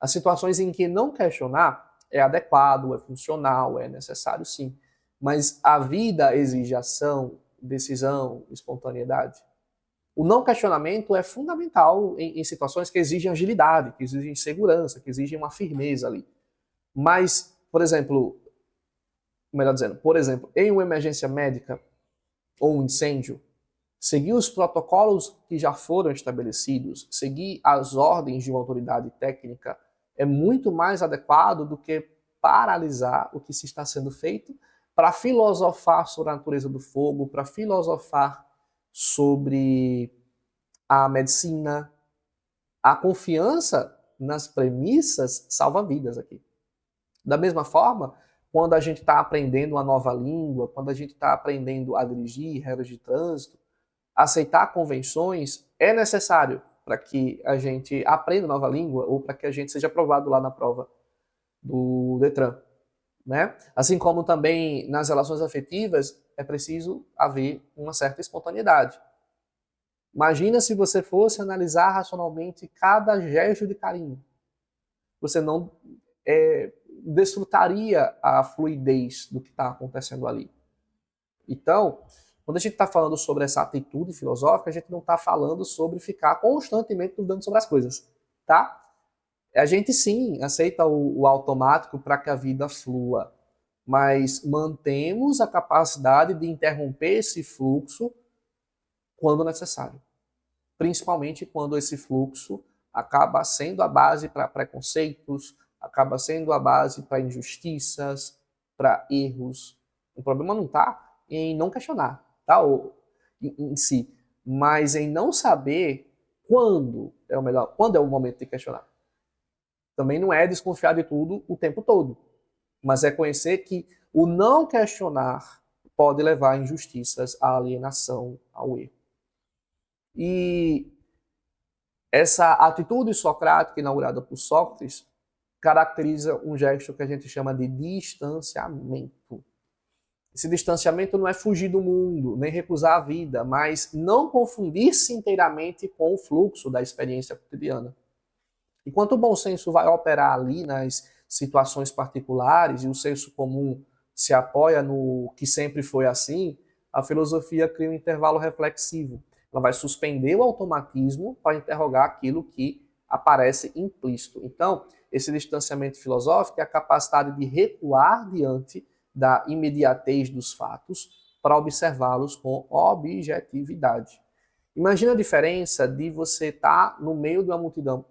As situações em que não questionar é adequado, é funcional, é necessário sim, mas a vida exige ação, decisão, espontaneidade. O não questionamento é fundamental em situações que exigem agilidade, que exigem segurança, que exigem uma firmeza ali. Mas, por exemplo, em uma emergência médica ou um incêndio, seguir os protocolos que já foram estabelecidos, seguir as ordens de uma autoridade técnica é muito mais adequado do que paralisar o que se está sendo feito para filosofar sobre a natureza do fogo, para filosofar sobre a medicina. A confiança nas premissas salva vidas aqui. Da mesma forma, quando a gente está aprendendo uma nova língua, quando a gente está aprendendo a dirigir, regras de trânsito, aceitar convenções é necessário para que a gente aprenda nova língua ou para que a gente seja aprovado lá na prova do Detran. Né? Assim como também nas relações afetivas é preciso haver uma certa espontaneidade. Imagina se você fosse analisar racionalmente cada gesto de carinho. Você não desfrutaria a fluidez do que está acontecendo ali. Então, quando a gente está falando sobre essa atitude filosófica, a gente não está falando sobre ficar constantemente dudando sobre as coisas, tá? A gente sim aceita o automático para que a vida flua, mas mantemos a capacidade de interromper esse fluxo quando necessário. Principalmente quando esse fluxo acaba sendo a base para preconceitos, acaba sendo a base para injustiças, para erros. O problema não está em não questionar, tá? Em si, mas em não saber quando é o melhor, quando é o momento de questionar. Também não é desconfiar de tudo o tempo todo, mas é conhecer que o não questionar pode levar a injustiças, à alienação, ao erro. E essa atitude socrática inaugurada por Sócrates caracteriza um gesto que a gente chama de distanciamento. Esse distanciamento não é fugir do mundo, nem recusar a vida, mas não confundir-se inteiramente com o fluxo da experiência cotidiana. Enquanto o bom senso vai operar ali nas situações particulares e o senso comum se apoia no que sempre foi assim, a filosofia cria um intervalo reflexivo. Ela vai suspender o automatismo para interrogar aquilo que aparece implícito. Então, esse distanciamento filosófico é a capacidade de recuar diante da imediatez dos fatos para observá-los com objetividade. Imagina a diferença de você estar no meio de uma multidão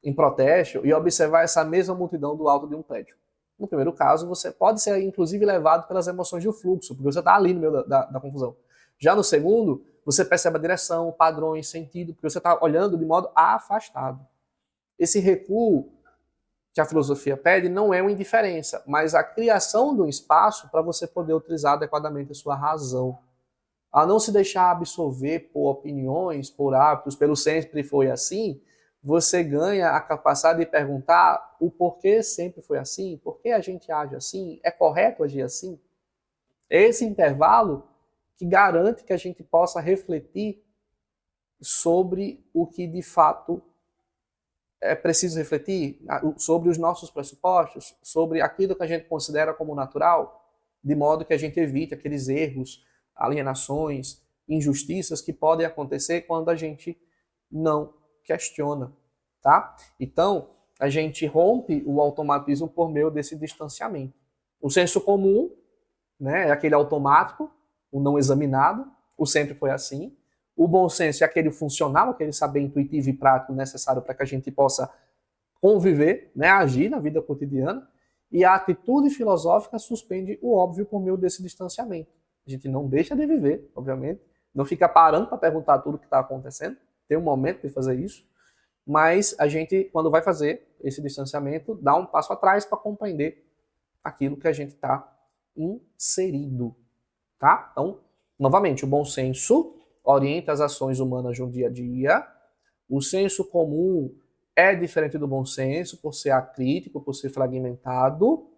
em protesto e observar essa mesma multidão do alto de um prédio. No primeiro caso, você pode ser, inclusive, levado pelas emoções do fluxo, porque você está ali no meio da confusão. Já no segundo, você percebe a direção, padrões, sentido, porque você está olhando de modo afastado. Esse recuo que a filosofia pede não é uma indiferença, mas a criação de um espaço para você poder utilizar adequadamente a sua razão. A não se deixar absorver por opiniões, por hábitos, pelo sempre foi assim, você ganha a capacidade de perguntar o porquê sempre foi assim, por que a gente age assim, é correto agir assim? É esse intervalo que garante que a gente possa refletir sobre o que de fato é preciso refletir, sobre os nossos pressupostos, sobre aquilo que a gente considera como natural, de modo que a gente evite aqueles erros, alienações, injustiças que podem acontecer quando a gente não questiona, tá? Então, a gente rompe o automatismo por meio desse distanciamento. O senso comum, né, é aquele automático, o não examinado, o sempre foi assim. O bom senso é aquele funcional, aquele saber intuitivo e prático necessário para que a gente possa conviver, né, agir na vida cotidiana. E a atitude filosófica suspende o óbvio por meio desse distanciamento. A gente não deixa de viver, obviamente, não fica parando para perguntar tudo o que está acontecendo, tem um momento de fazer isso, mas a gente, quando vai fazer esse distanciamento, dá um passo atrás para compreender aquilo que a gente está inserido, tá? Então, novamente, o bom senso orienta as ações humanas no dia a dia. O senso comum é diferente do bom senso por ser acrítico, por ser fragmentado,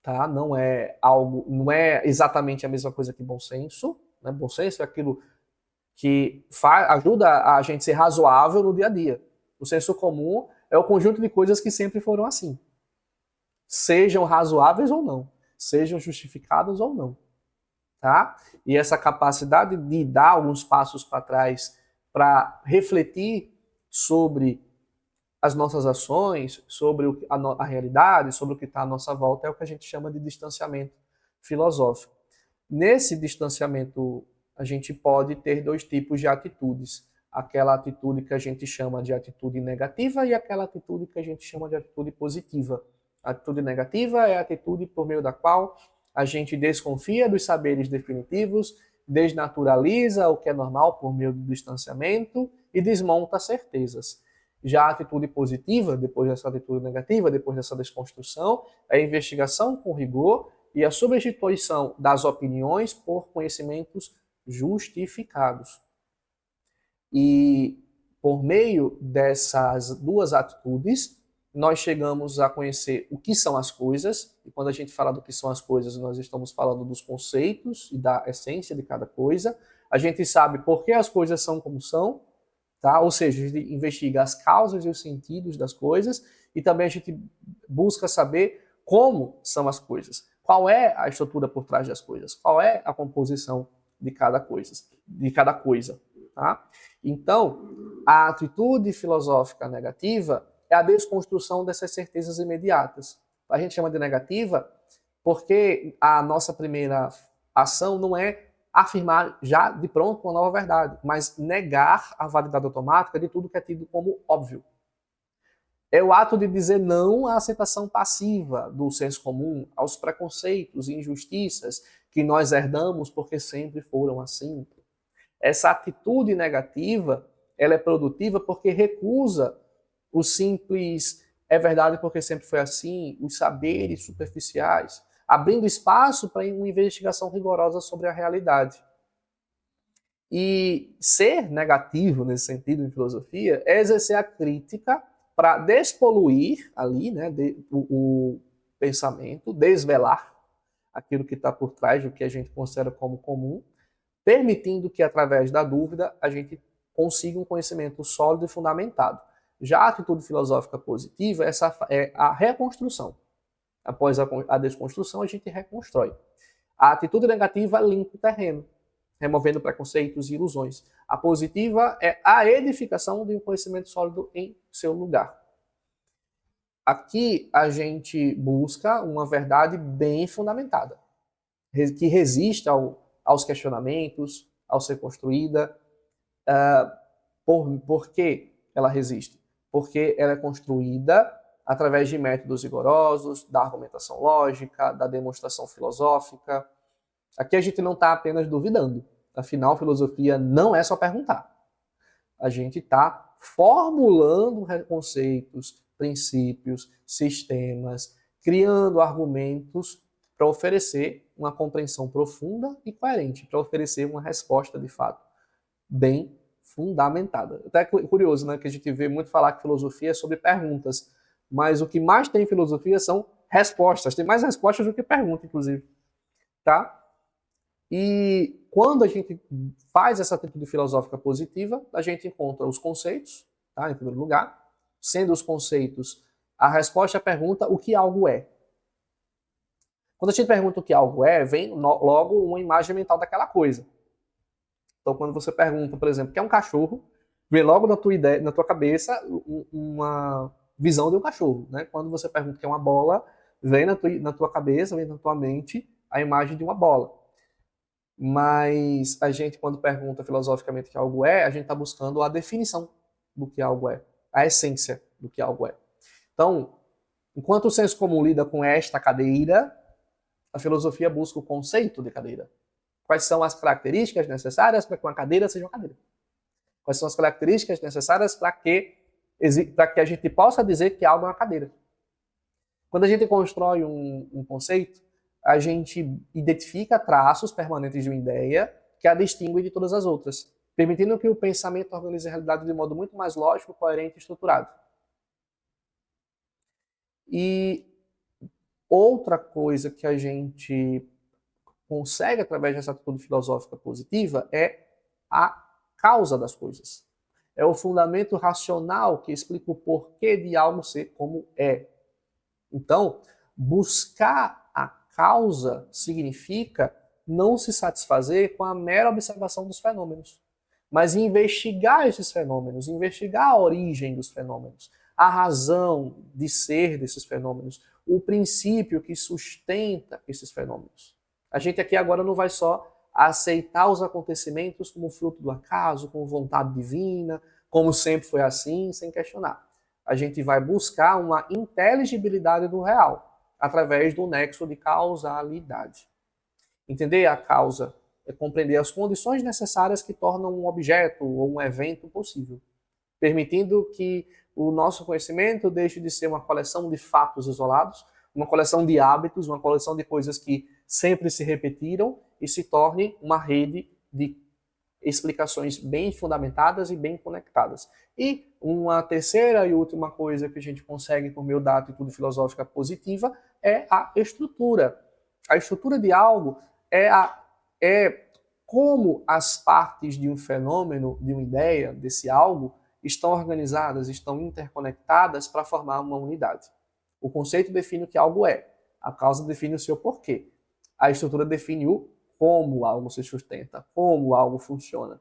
tá? Não é exatamente a mesma coisa que bom senso, né? Bom senso é aquilo que ajuda a gente a ser razoável no dia a dia. O senso comum é o conjunto de coisas que sempre foram assim. Sejam razoáveis ou não, sejam justificadas ou não, tá? E essa capacidade de dar alguns passos para trás para refletir sobre as nossas ações, sobre a realidade, sobre o que está à nossa volta, é o que a gente chama de distanciamento filosófico. Nesse distanciamento, a gente pode ter dois tipos de atitudes. Aquela atitude que a gente chama de atitude negativa e aquela atitude que a gente chama de atitude positiva. A atitude negativa é a atitude por meio da qual a gente desconfia dos saberes definitivos, desnaturaliza o que é normal por meio do distanciamento e desmonta certezas. Já a atitude positiva, depois dessa atitude negativa, depois dessa desconstrução, é a investigação com rigor e a substituição das opiniões por conhecimentos justificados. E por meio dessas duas atitudes, nós chegamos a conhecer o que são as coisas, e quando a gente fala do que são as coisas, nós estamos falando dos conceitos e da essência de cada coisa. A gente sabe por que as coisas são como são, tá? Ou seja, a gente investiga as causas e os sentidos das coisas, e também a gente busca saber como são as coisas, qual é a estrutura por trás das coisas, qual é a composição de cada coisa, tá? Então, a atitude filosófica negativa é a desconstrução dessas certezas imediatas. A gente chama de negativa porque a nossa primeira ação não é afirmar já de pronto uma nova verdade, mas negar a validade automática de tudo que é tido como óbvio. É o ato de dizer não à aceitação passiva do senso comum, aos preconceitos e injustiças que nós herdamos porque sempre foram assim. Essa atitude negativa, ela é produtiva porque recusa o simples é verdade porque sempre foi assim, os saberes superficiais, abrindo espaço para uma investigação rigorosa sobre a realidade. E ser negativo nesse sentido em filosofia é exercer a crítica para despoluir ali, né, o pensamento, desvelar aquilo que está por trás do que a gente considera como comum, permitindo que através da dúvida a gente consiga um conhecimento sólido e fundamentado. Já a atitude filosófica positiva é a reconstrução. Após a desconstrução, a gente reconstrói. A atitude negativa limpa o terreno, removendo preconceitos e ilusões. A positiva é a edificação de um conhecimento sólido em seu lugar. Aqui a gente busca uma verdade bem fundamentada, que resista aos questionamentos, ao ser construída. Por que ela resiste? Porque ela é construída através de métodos rigorosos, da argumentação lógica, da demonstração filosófica. Aqui a gente não está apenas duvidando, Afinal, filosofia não é só perguntar. A gente está formulando conceitos, princípios, sistemas, criando argumentos para oferecer uma compreensão profunda e coerente, para oferecer uma resposta, de fato, bem fundamentada. Até é curioso, né, que a gente vê muito falar que filosofia é sobre perguntas, mas o que mais tem em filosofia são respostas. Tem mais respostas do que perguntas, inclusive. Tá? E quando a gente faz essa atitude filosófica positiva, a gente encontra os conceitos, tá, em primeiro lugar, sendo os conceitos a resposta à pergunta o que algo é. Quando a gente pergunta o que algo é, vem logo uma imagem mental daquela coisa. Então, quando você pergunta, por exemplo, o que é um cachorro, vem logo na tua ideia, na tua cabeça uma visão de um cachorro, né? Quando você pergunta o que é uma bola, vem na tua cabeça, vem na tua mente a imagem de uma bola. Mas a gente, quando pergunta filosoficamente o que algo é, a gente está buscando a definição do que algo é, a essência do que algo é. Então, enquanto o senso comum lida com esta cadeira, a filosofia busca o conceito de cadeira. Quais são as características necessárias para que uma cadeira seja uma cadeira? Quais são as características necessárias para que a gente possa dizer que algo é uma cadeira? Quando a gente constrói um conceito, a gente identifica traços permanentes de uma ideia que a distingue de todas as outras, permitindo que o pensamento organize a realidade de modo muito mais lógico, coerente e estruturado. E outra coisa que a gente consegue através dessa atitude filosófica positiva é a causa das coisas. É o fundamento racional que explica o porquê de algo ser como é. Então, buscar a causa significa não se satisfazer com a mera observação dos fenômenos, mas investigar esses fenômenos, investigar a origem dos fenômenos, a razão de ser desses fenômenos, o princípio que sustenta esses fenômenos. A gente aqui agora não vai só aceitar os acontecimentos como fruto do acaso, como vontade divina, como sempre foi assim, sem questionar. A gente vai buscar uma inteligibilidade do real, através do nexo de causalidade. Entender a causa é compreender as condições necessárias que tornam um objeto ou um evento possível, permitindo que o nosso conhecimento deixe de ser uma coleção de fatos isolados, uma coleção de hábitos, uma coleção de coisas que sempre se repetiram e se torne uma rede de explicações bem fundamentadas e bem conectadas. E uma terceira e última coisa que a gente consegue por meio da atitude filosófica positiva é a estrutura. A estrutura de algo é como as partes de um fenômeno, de uma ideia, desse algo, estão organizadas, estão interconectadas para formar uma unidade. O conceito define o que algo é, a causa define o seu porquê. A estrutura define o como algo se sustenta, como algo funciona.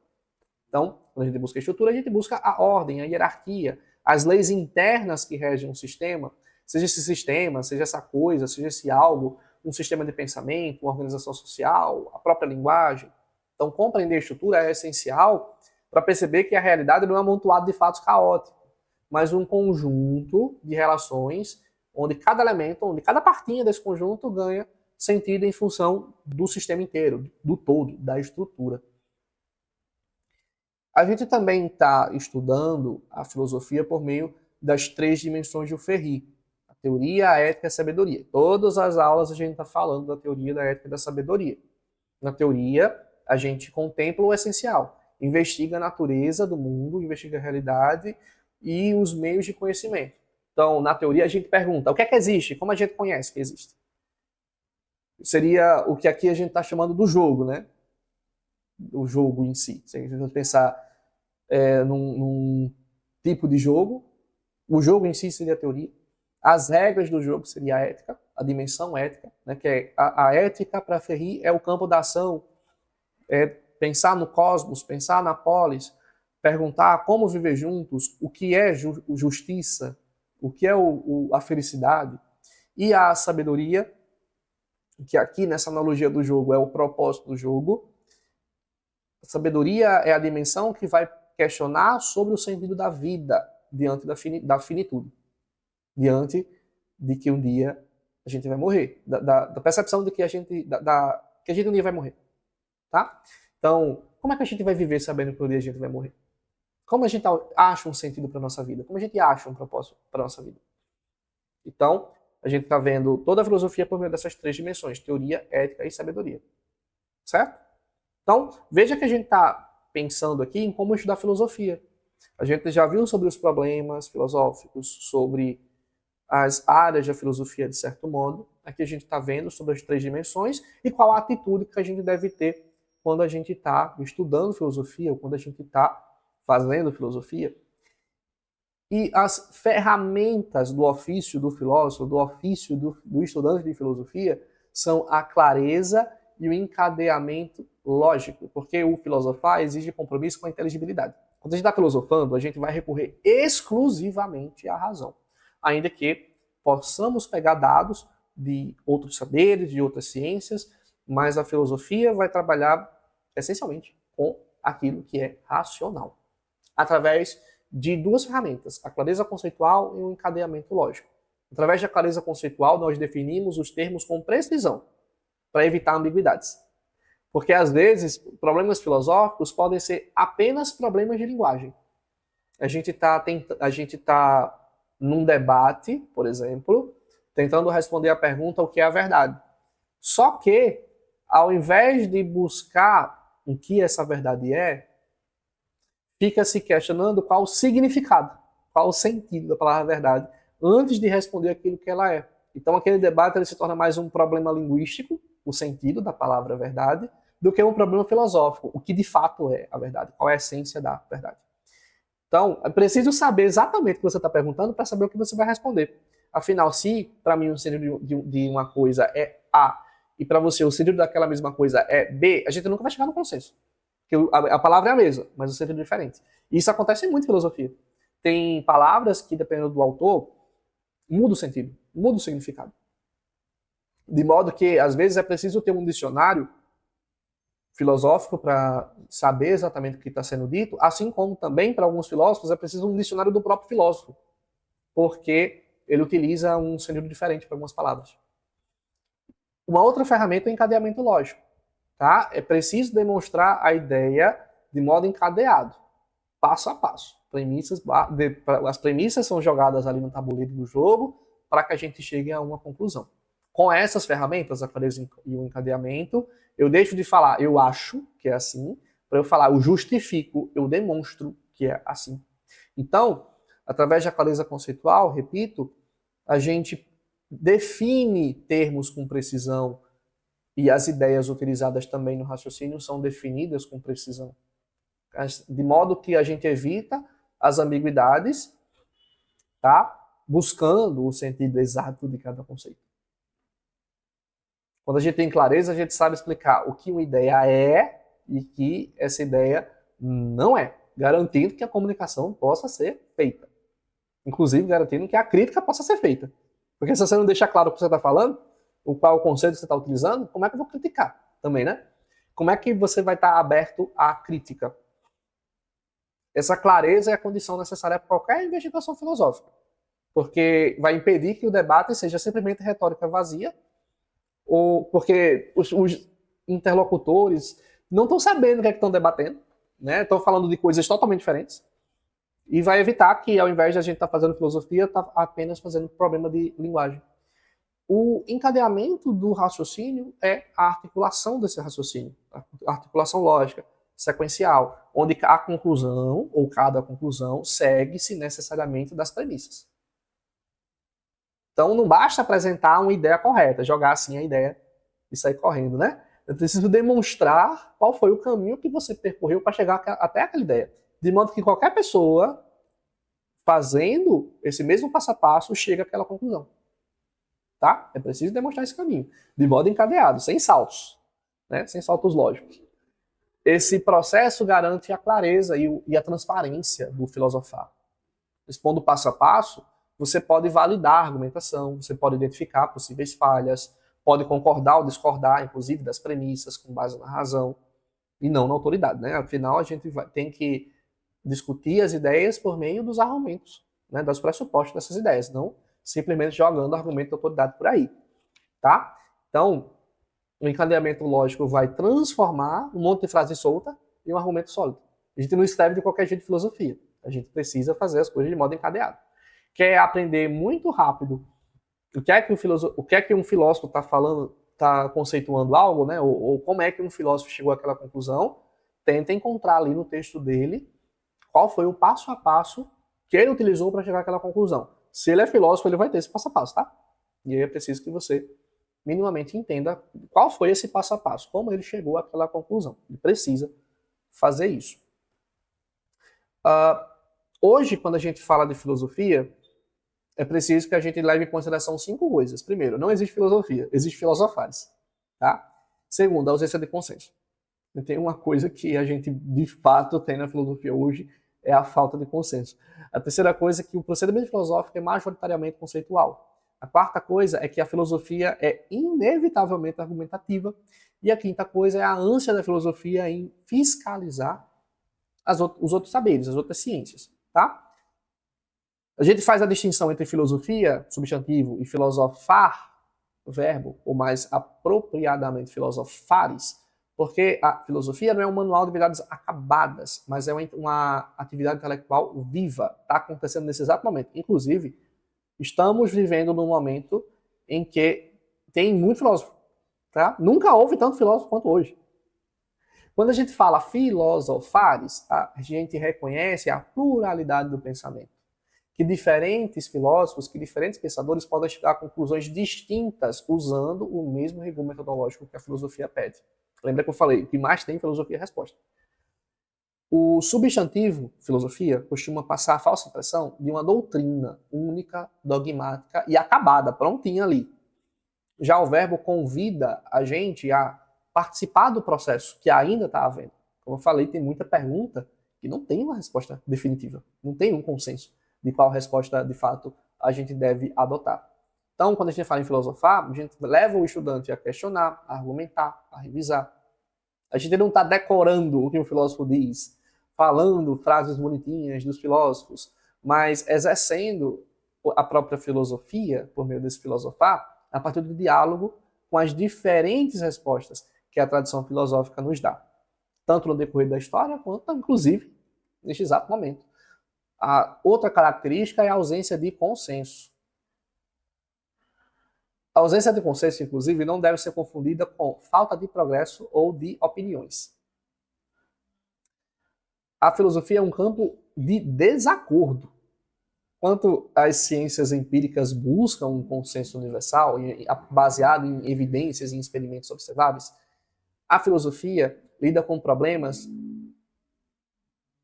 Então, quando a gente busca a estrutura, a gente busca a ordem, a hierarquia, as leis internas que regem um sistema, seja esse sistema, seja essa coisa, seja esse algo, um sistema de pensamento, uma organização social, a própria linguagem. Então, compreender a estrutura é essencial para perceber que a realidade não é um amontoado de fatos caóticos, mas um conjunto de relações onde cada elemento, onde cada partinha desse conjunto ganha sentido em função do sistema inteiro, do todo, da estrutura. A gente também está estudando a filosofia por meio das 3 dimensões de Ferri: a teoria, a ética e a sabedoria. Todas as aulas a gente está falando da teoria, da ética e da sabedoria. Na teoria, a gente contempla o essencial, investiga a natureza do mundo, investiga a realidade e os meios de conhecimento. Então, na teoria, a gente pergunta: o que é que existe? Como a gente conhece que existe? Seria o que aqui a gente está chamando do jogo, né? O jogo em si. Se a gente pensar num tipo de jogo, o jogo em si seria a teoria. As regras do jogo seria a ética, a dimensão ética, né? Que é a ética para Ferri é o campo da ação, é pensar no cosmos, pensar na polis, perguntar como viver juntos, o que é justiça, o que é a felicidade. E a sabedoria, que aqui nessa analogia do jogo é o propósito do jogo. A sabedoria é a dimensão que vai questionar sobre o sentido da vida diante da finitude, diante de que um dia a gente vai morrer, da percepção de que a gente um dia vai morrer, tá? Então, como é que a gente vai viver sabendo que um dia a gente vai morrer? Como a gente acha um sentido para a nossa vida? Como a gente acha um propósito para a nossa vida? Então, a gente está vendo toda a filosofia por meio dessas três dimensões: teoria, ética e sabedoria. Certo? Então, veja que a gente está pensando aqui em como estudar filosofia. A gente já viu sobre os problemas filosóficos, sobre as áreas da filosofia, de certo modo. Aqui a gente está vendo sobre as três dimensões e qual a atitude que a gente deve ter quando a gente está estudando filosofia, ou quando a gente está fazendo filosofia. E as ferramentas do ofício do filósofo, do ofício do estudante de filosofia, são a clareza e o encadeamento lógico, porque o filosofar exige compromisso com a inteligibilidade. Quando a gente está filosofando, a gente vai recorrer exclusivamente à razão, ainda que possamos pegar dados de outros saberes, de outras ciências, mas a filosofia vai trabalhar essencialmente com aquilo que é racional, através de duas ferramentas, a clareza conceitual e o encadeamento lógico. Através da clareza conceitual, nós definimos os termos com precisão, para evitar ambiguidades. Porque, às vezes, problemas filosóficos podem ser apenas problemas de linguagem. A gente tá num debate, por exemplo, tentando responder a pergunta o que é a verdade. Só que, ao invés de buscar o que essa verdade é, fica se questionando qual o significado, qual o sentido da palavra verdade, antes de responder aquilo que ela é. Então, aquele debate ele se torna mais um problema linguístico, o sentido da palavra verdade, do que um problema filosófico, o que de fato é a verdade, qual é a essência da verdade. Então, é preciso saber exatamente o que você está perguntando para saber o que você vai responder. Afinal, se para mim o sentido de uma coisa é A e para você o sentido daquela mesma coisa é B, a gente nunca vai chegar no consenso. Porque a palavra é a mesma, mas o sentido é diferente. E isso acontece muito em filosofia. Tem palavras que, dependendo do autor, muda o sentido, muda o significado. De modo que, às vezes, é preciso ter um dicionário filosófico para saber exatamente o que está sendo dito, assim como também, para alguns filósofos, é preciso um dicionário do próprio filósofo, porque ele utiliza um sentido diferente para algumas palavras. Uma outra ferramenta é o encadeamento lógico. Tá? É preciso demonstrar a ideia de modo encadeado, passo a passo. As premissas são jogadas ali no tabuleiro do jogo para que a gente chegue a uma conclusão. Com essas ferramentas, a clareza e o encadeamento, eu deixo de falar eu acho que é assim, para eu falar eu justifico, eu demonstro que é assim. Então, através da clareza conceitual, repito, a gente define termos com precisão e as ideias utilizadas também no raciocínio são definidas com precisão, de modo que a gente evita as ambiguidades, tá? Buscando o sentido exato de cada conceito. Quando a gente tem clareza, a gente sabe explicar o que uma ideia é e que essa ideia não é, garantindo que a comunicação possa ser feita. Inclusive, garantindo que a crítica possa ser feita. Porque se você não deixar claro o que você está falando, qual conceito você está utilizando, como é que eu vou criticar também, né? Como é que você vai estar aberto à crítica? Essa clareza é a condição necessária para qualquer investigação filosófica. Porque vai impedir que o debate seja simplesmente retórica vazia, ou porque os interlocutores não estão sabendo o que é que estão debatendo, né? Estão falando de coisas totalmente diferentes. E vai evitar que, ao invés de a gente estar fazendo filosofia, está apenas fazendo problema de linguagem. O encadeamento do raciocínio é a articulação desse raciocínio, a articulação lógica, sequencial, onde a conclusão, ou cada conclusão, segue-se necessariamente das premissas. Então não basta apresentar uma ideia correta, jogar assim a ideia e sair correndo, né? Eu preciso demonstrar qual foi o caminho que você percorreu para chegar até aquela ideia. De modo que qualquer pessoa, fazendo esse mesmo passo a passo, chega àquela conclusão. Tá? É preciso demonstrar esse caminho, de modo encadeado, sem saltos, né? Sem saltos lógicos. Esse processo garante a clareza e a transparência do filosofar. Expondo passo a passo, você pode validar a argumentação, você pode identificar possíveis falhas, pode concordar ou discordar, inclusive, das premissas com base na razão e não na autoridade, né? Afinal, a gente tem que discutir as ideias por meio dos argumentos, né? Dos pressupostos dessas ideias, não simplesmente jogando argumento de autoridade por aí, tá? Então, o encadeamento lógico vai transformar um monte de frase solta em um argumento sólido. A gente não escreve de qualquer jeito de filosofia. A gente precisa fazer as coisas de modo encadeado. Quer aprender muito rápido o que é que um filósofo está falando, está conceituando algo, né? Ou como é que um filósofo chegou àquela conclusão, tenta encontrar ali no texto dele qual foi o passo a passo que ele utilizou para chegar àquela conclusão. Se ele é filósofo, ele vai ter esse passo a passo, tá? E aí é preciso que você minimamente entenda qual foi esse passo a passo, como ele chegou àquela conclusão. Ele precisa fazer isso. Hoje, quando a gente fala de filosofia, é preciso que a gente leve em consideração 5 coisas. Primeiro, não existe filosofia, existe filosofares. Tá? Segundo, a ausência de consenso. E tem uma coisa que a gente, de fato, tem na filosofia hoje, é a falta de consenso. A terceira coisa é que o procedimento filosófico é majoritariamente conceitual. A quarta coisa é que a filosofia é inevitavelmente argumentativa. E a quinta coisa é a ânsia da filosofia em fiscalizar os outros saberes, as outras ciências. Tá? A gente faz a distinção entre filosofia, substantivo, e filosofar, verbo, ou mais apropriadamente filosofares, porque a filosofia não é um manual de verdades acabadas, mas é uma atividade intelectual viva, está acontecendo nesse exato momento. Inclusive, estamos vivendo num momento em que tem muito filósofo. Tá? Nunca houve tanto filósofo quanto hoje. Quando a gente fala filosofares, a gente reconhece a pluralidade do pensamento. Que diferentes filósofos, que diferentes pensadores podem chegar a conclusões distintas usando o mesmo rigor metodológico que a filosofia pede. Lembra que eu falei, o que mais tem filosofia é resposta. O substantivo, filosofia, costuma passar a falsa impressão de uma doutrina única, dogmática e acabada, prontinha ali. Já o verbo convida a gente a participar do processo que ainda está havendo. Como eu falei, tem muita pergunta que não tem uma resposta definitiva, não tem um consenso de qual resposta, de fato, a gente deve adotar. Então, quando a gente fala em filosofar, a gente leva o estudante a questionar, a argumentar, a revisar. A gente não está decorando o que o filósofo diz, falando frases bonitinhas dos filósofos, mas exercendo a própria filosofia, por meio desse filosofar, a partir do diálogo com as diferentes respostas que a tradição filosófica nos dá. Tanto no decorrer da história, quanto, inclusive, neste exato momento. A outra característica é a ausência de consenso. A ausência de consenso, inclusive, não deve ser confundida com falta de progresso ou de opiniões. A filosofia é um campo de desacordo. Enquanto as ciências empíricas buscam um consenso universal, baseado em evidências e em experimentos observáveis, a filosofia lida com problemas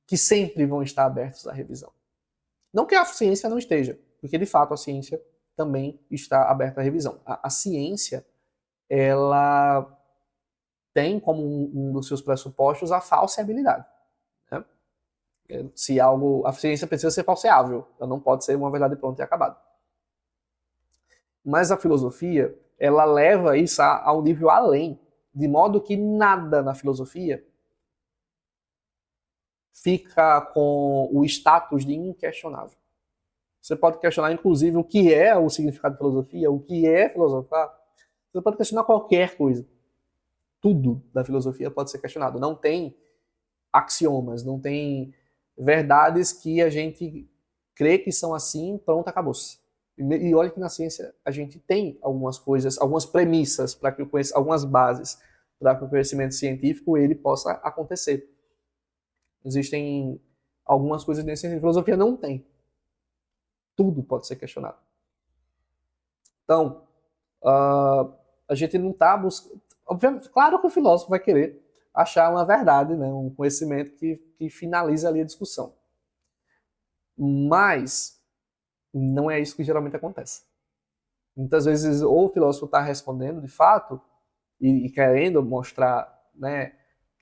que sempre vão estar abertos à revisão. Não que a ciência não esteja, porque de fato a ciência também está aberta à revisão. A ciência, ela tem como um dos seus pressupostos a falseabilidade. Né? Se algo, a ciência precisa ser falseável, ela não pode ser uma verdade pronta e acabada. Mas a filosofia, ela leva isso a um nível além, de modo que nada na filosofia fica com o status de inquestionável. Você pode questionar, inclusive, o que é o significado de filosofia, o que é filosofar. Você pode questionar qualquer coisa. Tudo da filosofia pode ser questionado. Não tem axiomas, não tem verdades que a gente crê que são assim, pronto, acabou-se. E olha que na ciência a gente tem algumas coisas, algumas premissas, para que algumas bases para que o conhecimento científico ele possa acontecer. Existem algumas coisas nesse sentido. A filosofia não tem. Tudo pode ser questionado. Então, a gente não está buscando... Obviamente, claro que o filósofo vai querer achar uma verdade, né, um conhecimento que finaliza ali a discussão. Mas não é isso que geralmente acontece. Muitas vezes, ou o filósofo está respondendo de fato e querendo mostrar, né,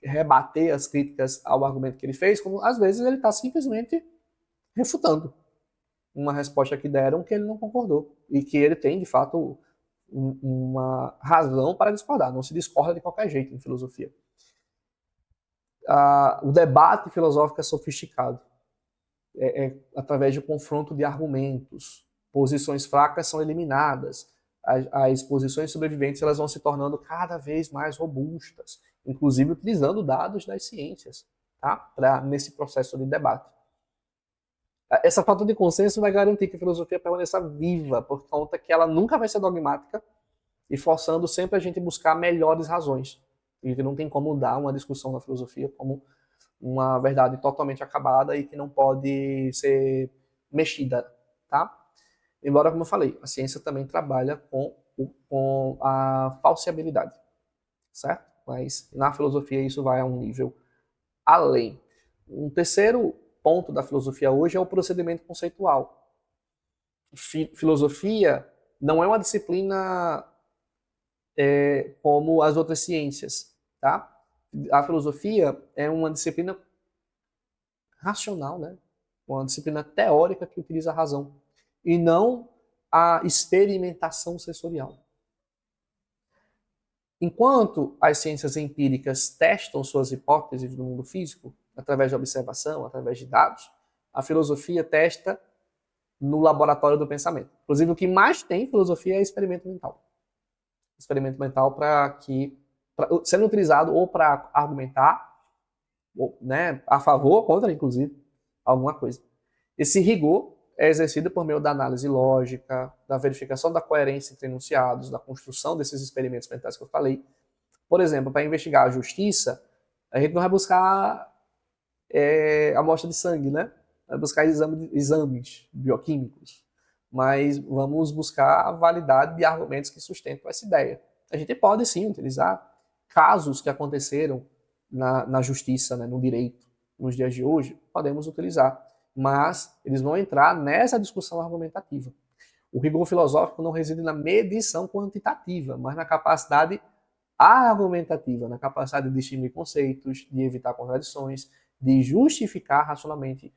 rebater as críticas ao argumento que ele fez, como às vezes ele está simplesmente refutando uma resposta que deram que ele não concordou e que ele tem, de fato, uma razão para discordar. Não se discorda de qualquer jeito em filosofia. O debate filosófico é sofisticado. É através de confronto de argumentos. Posições fracas são eliminadas. as posições sobreviventes elas vão se tornando cada vez mais robustas, inclusive utilizando dados das ciências, tá? Nesse processo de debate. Essa falta de consenso vai garantir que a filosofia permaneça viva, por conta que ela nunca vai ser dogmática e forçando sempre a gente buscar melhores razões. E que não tem como dar uma discussão na filosofia como uma verdade totalmente acabada e que não pode ser mexida, tá? Embora, como eu falei, a ciência também trabalha com a falseabilidade, certo? Mas na filosofia isso vai a um nível além. Um terceiro ponto da filosofia hoje é o procedimento conceitual. Filosofia não é uma disciplina como as outras ciências, tá? A filosofia é uma disciplina racional, né? Uma disciplina teórica que utiliza a razão e não a experimentação sensorial. Enquanto as ciências empíricas testam suas hipóteses no mundo físico, através de observação, através de dados, a filosofia testa no laboratório do pensamento. Inclusive, o que mais tem em filosofia é experimento mental. Experimento mental sendo utilizado ou para argumentar, ou, né, a favor ou contra, inclusive, alguma coisa. Esse rigor é exercido por meio da análise lógica, da verificação da coerência entre enunciados, da construção desses experimentos mentais que eu falei. Por exemplo, para investigar a justiça, a gente não vai buscar amostra de sangue, né? Vai buscar exames bioquímicos, mas vamos buscar a validade de argumentos que sustentam essa ideia. A gente pode sim utilizar casos que aconteceram na justiça, né, no direito, nos dias de hoje, podemos utilizar, mas eles vão entrar nessa discussão argumentativa. O rigor filosófico não reside na medição quantitativa, mas na capacidade argumentativa, na capacidade de distinguir conceitos, de evitar contradições, de justificar racionalmente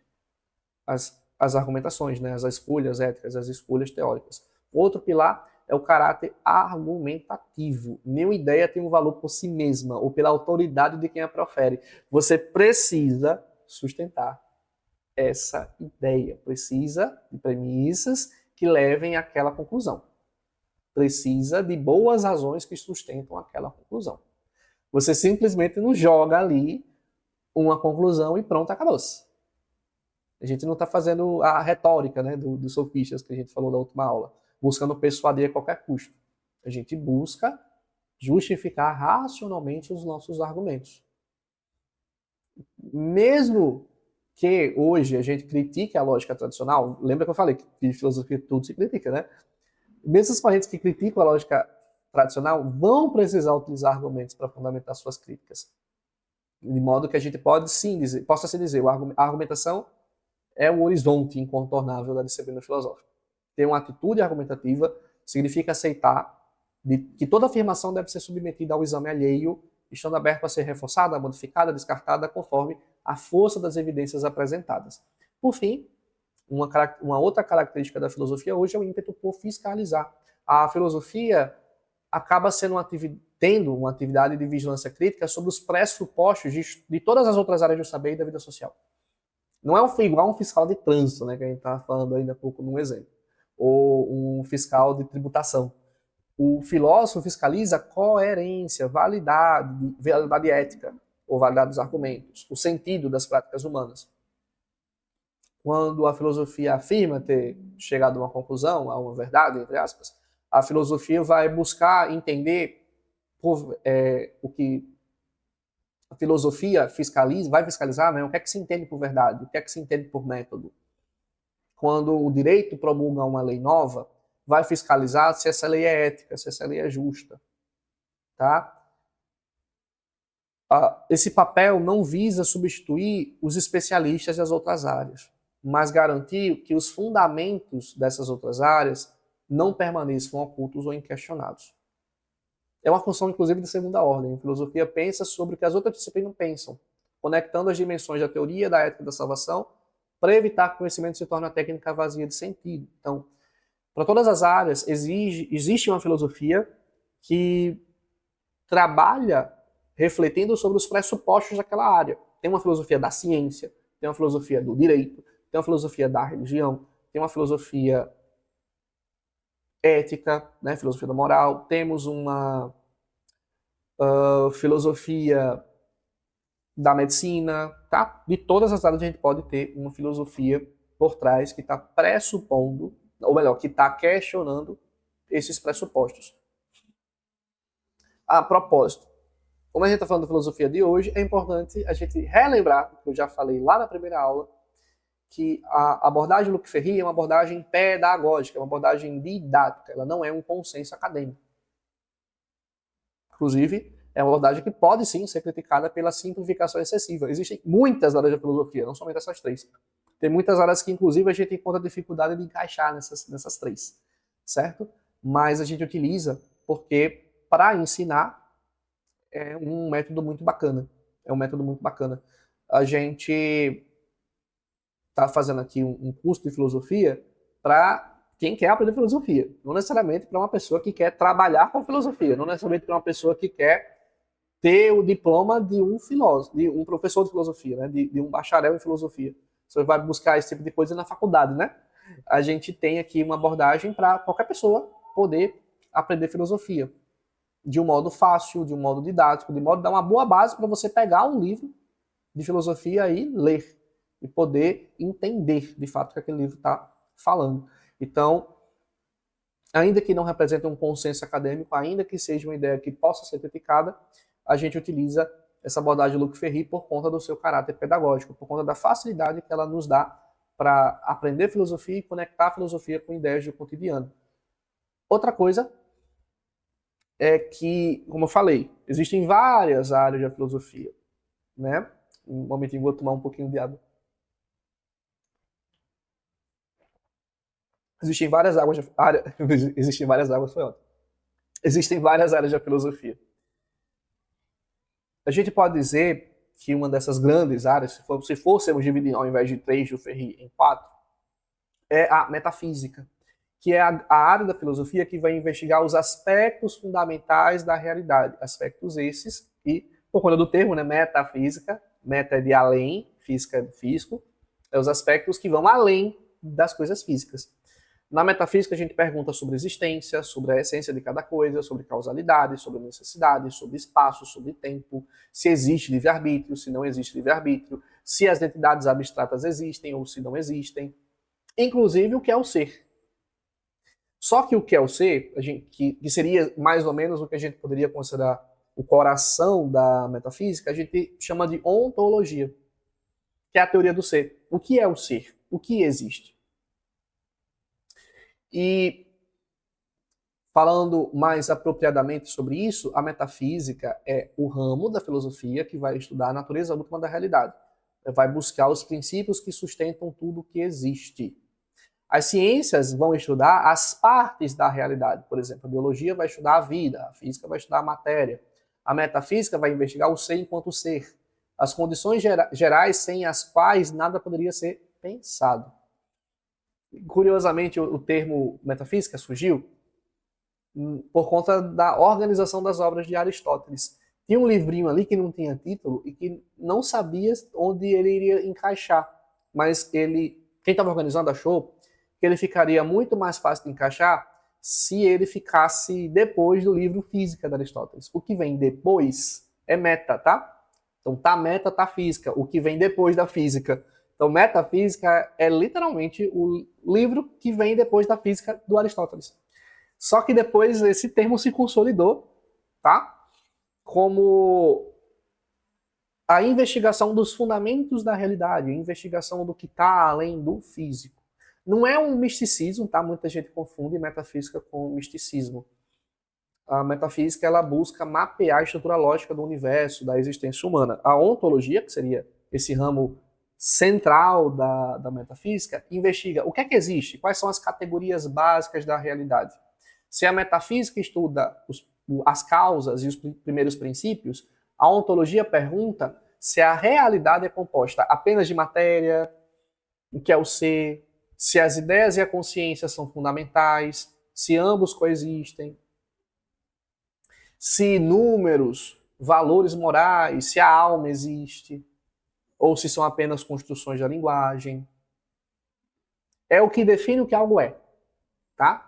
as argumentações, né, as escolhas éticas, as escolhas teóricas. Outro pilar é o caráter argumentativo. Nenhuma ideia tem um valor por si mesma ou pela autoridade de quem a profere. Você precisa sustentar essa ideia, precisa de premissas que levem àquela conclusão. Precisa de boas razões que sustentam aquela conclusão. Você simplesmente não joga ali uma conclusão e pronto, acabou-se. A gente não está fazendo a retórica, né, dos sofistas que a gente falou da última aula, buscando persuadir a qualquer custo. A gente busca justificar racionalmente os nossos argumentos. Mesmo que hoje a gente critique a lógica tradicional, lembra que eu falei que de filosofia tudo se critica, né? Mesmo os correntes que criticam a lógica tradicional vão precisar utilizar argumentos para fundamentar suas críticas. De modo que a gente possa se dizer, a argumentação é o horizonte incontornável da disciplina filosófica. Ter uma atitude argumentativa significa aceitar que toda afirmação deve ser submetida ao exame alheio, estando aberta a ser reforçada, modificada, descartada, conforme a força das evidências apresentadas. Por fim, uma outra característica da filosofia hoje é o ímpeto por fiscalizar. A filosofia acaba tendo uma atividade de vigilância crítica sobre os pressupostos de todas as outras áreas do saber e da vida social. Não é igual um fiscal de trânsito, né, que a gente estava falando ainda há pouco num exemplo, ou um fiscal de tributação. O filósofo fiscaliza coerência, validade ética, ou validade dos argumentos, o sentido das práticas humanas. Quando a filosofia afirma ter chegado a uma conclusão, a uma verdade, entre aspas, a filosofia vai buscar entender o que a filosofia vai fiscalizar, né? O que é que se entende por verdade, o que é que se entende por método. Quando o direito promulga uma lei nova, vai fiscalizar se essa lei é ética, se essa lei é justa. Tá? Esse papel não visa substituir os especialistas das outras áreas, mas garantir que os fundamentos dessas outras áreas não permaneçam ocultos ou inquestionados. É uma função, inclusive, de segunda ordem. A filosofia pensa sobre o que as outras disciplinas pensam, conectando as dimensões da teoria, da ética e da salvação, para evitar que o conhecimento se torne uma técnica vazia de sentido. Então, para todas as áreas, existe uma filosofia que trabalha refletindo sobre os pressupostos daquela área. Tem uma filosofia da ciência, tem uma filosofia do direito, tem uma filosofia da religião, tem uma filosofia ética, né, filosofia da moral, temos uma filosofia da medicina, tá? De todas as áreas a gente pode ter uma filosofia por trás que está pressupondo, ou melhor, que está questionando esses pressupostos. A propósito, como a gente está falando da filosofia de hoje, é importante a gente relembrar, que eu já falei lá na primeira aula, que a abordagem do Luc Ferry é uma abordagem pedagógica, é uma abordagem didática, ela não é um consenso acadêmico. Inclusive, é uma abordagem que pode sim ser criticada pela simplificação excessiva. Existem muitas áreas da filosofia, não somente essas três. Tem muitas áreas que, inclusive, a gente encontra dificuldade de encaixar nessas três, certo? Mas a gente utiliza porque, para ensinar, é um método muito bacana. É um método muito bacana. A gente está fazendo aqui um curso de filosofia para quem quer aprender filosofia. Não necessariamente para uma pessoa que quer trabalhar com filosofia. Não necessariamente para uma pessoa que quer ter o diploma de um filósofo, de um professor de filosofia, né? De um bacharel em filosofia. Você vai buscar esse tipo de coisa na faculdade, né? A gente tem aqui uma abordagem para qualquer pessoa poder aprender filosofia de um modo fácil, de um modo didático, de modo a dar uma boa base para você pegar um livro de filosofia e ler e poder entender de fato o que aquele livro está falando. Então, ainda que não represente um consenso acadêmico, ainda que seja uma ideia que possa ser criticada, a gente utiliza essa abordagem do Luc Ferry por conta do seu caráter pedagógico, por conta da facilidade que ela nos dá para aprender filosofia e conectar a filosofia com ideias do cotidiano. Outra coisa é que, como eu falei, existem várias áreas da filosofia, né? Um momentinho, vou tomar um pouquinho de água. Existem várias águas, existem várias águas, foi ótimo. Existem várias áreas da filosofia. A gente pode dizer que uma dessas grandes áreas, se fôssemos dividir ao invés de três do Ferry em quatro, é a metafísica, que é a área da filosofia que vai investigar os aspectos fundamentais da realidade. Aspectos esses que, por conta do termo, né, metafísica, meta é de além, física é de físico, é os aspectos que vão além das coisas físicas. Na metafísica, a gente pergunta sobre existência, sobre a essência de cada coisa, sobre causalidade, sobre necessidade, sobre espaço, sobre tempo, se existe livre-arbítrio, se não existe livre-arbítrio, se as entidades abstratas existem ou se não existem, inclusive o que é o ser. Só que o que é o ser, que seria mais ou menos o que a gente poderia considerar o coração da metafísica, a gente chama de ontologia, que é a teoria do ser. O que é o ser? O que existe? E falando mais apropriadamente sobre isso, a metafísica é o ramo da filosofia que vai estudar a natureza última da realidade. Vai buscar os princípios que sustentam tudo que existe. As ciências vão estudar as partes da realidade. Por exemplo, a biologia vai estudar a vida, a física vai estudar a matéria. A metafísica vai investigar o ser enquanto ser. As condições gerais sem as quais nada poderia ser pensado. Curiosamente, o termo metafísica surgiu por conta da organização das obras de Aristóteles. Tinha um livrinho ali que não tinha título e que não sabia onde ele iria encaixar, mas quem estava organizando achou que ele ficaria muito mais fácil de encaixar se ele ficasse depois do livro Física de Aristóteles. O que vem depois é meta, tá? Então tá meta, tá física. O que vem depois da física. Então metafísica é literalmente o livro que vem depois da física do Aristóteles. Só que depois esse termo se consolidou, tá? Como a investigação dos fundamentos da realidade, a investigação do que está além do físico. Não é um misticismo, tá? Muita gente confunde metafísica com misticismo. A metafísica ela busca mapear a estrutura lógica do universo, da existência humana. A ontologia, que seria esse ramo central da metafísica, investiga o que é que existe, quais são as categorias básicas da realidade. Se a metafísica estuda as causas e os primeiros princípios, a ontologia pergunta se a realidade é composta apenas de matéria, o que é o ser, se as ideias e a consciência são fundamentais, se ambos coexistem, se números, valores morais, se a alma existe, ou se são apenas construções da linguagem. É o que define o que algo é, tá?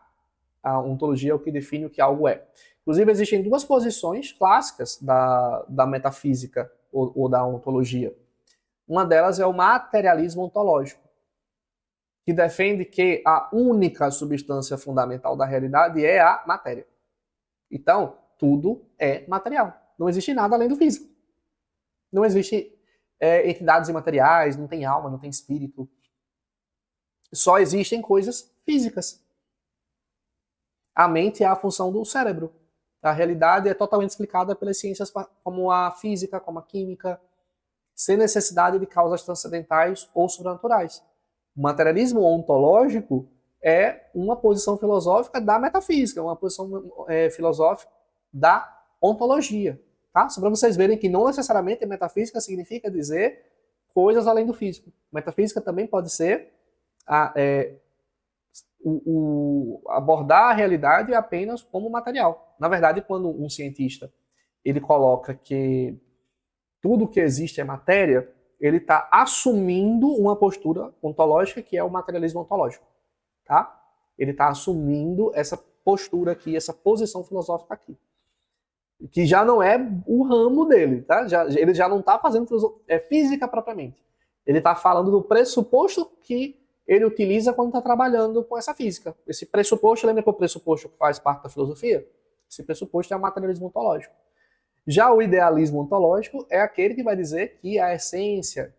A ontologia é o que define o que algo é. Inclusive, existem duas posições clássicas da metafísica ou da ontologia. Uma delas é o materialismo ontológico, que defende que a única substância fundamental da realidade é a matéria. Então, tudo é material. Não existe nada além do físico. Não existe entidades imateriais, não tem alma, não tem espírito. Só existem coisas físicas. A mente é a função do cérebro. A realidade é totalmente explicada pelas ciências como a física, como a química, sem necessidade de causas transcendentais ou sobrenaturais. O materialismo ontológico é uma posição filosófica da metafísica, uma posição filosófica da ontologia. Tá? Só para vocês verem que não necessariamente metafísica significa dizer coisas além do físico. Metafísica também pode ser abordar a realidade apenas como material. Na verdade, quando um cientista ele coloca que tudo que existe é matéria, ele está assumindo uma postura ontológica que é o materialismo ontológico. Tá? Ele está assumindo essa postura aqui, essa posição filosófica aqui. Que já não é o ramo dele, tá? Ele já não está fazendo física propriamente. Ele está falando do pressuposto que ele utiliza quando está trabalhando com essa física. Esse pressuposto, lembra que o pressuposto faz parte da filosofia? Esse pressuposto é o materialismo ontológico. Já o idealismo ontológico é aquele que vai dizer que a essência,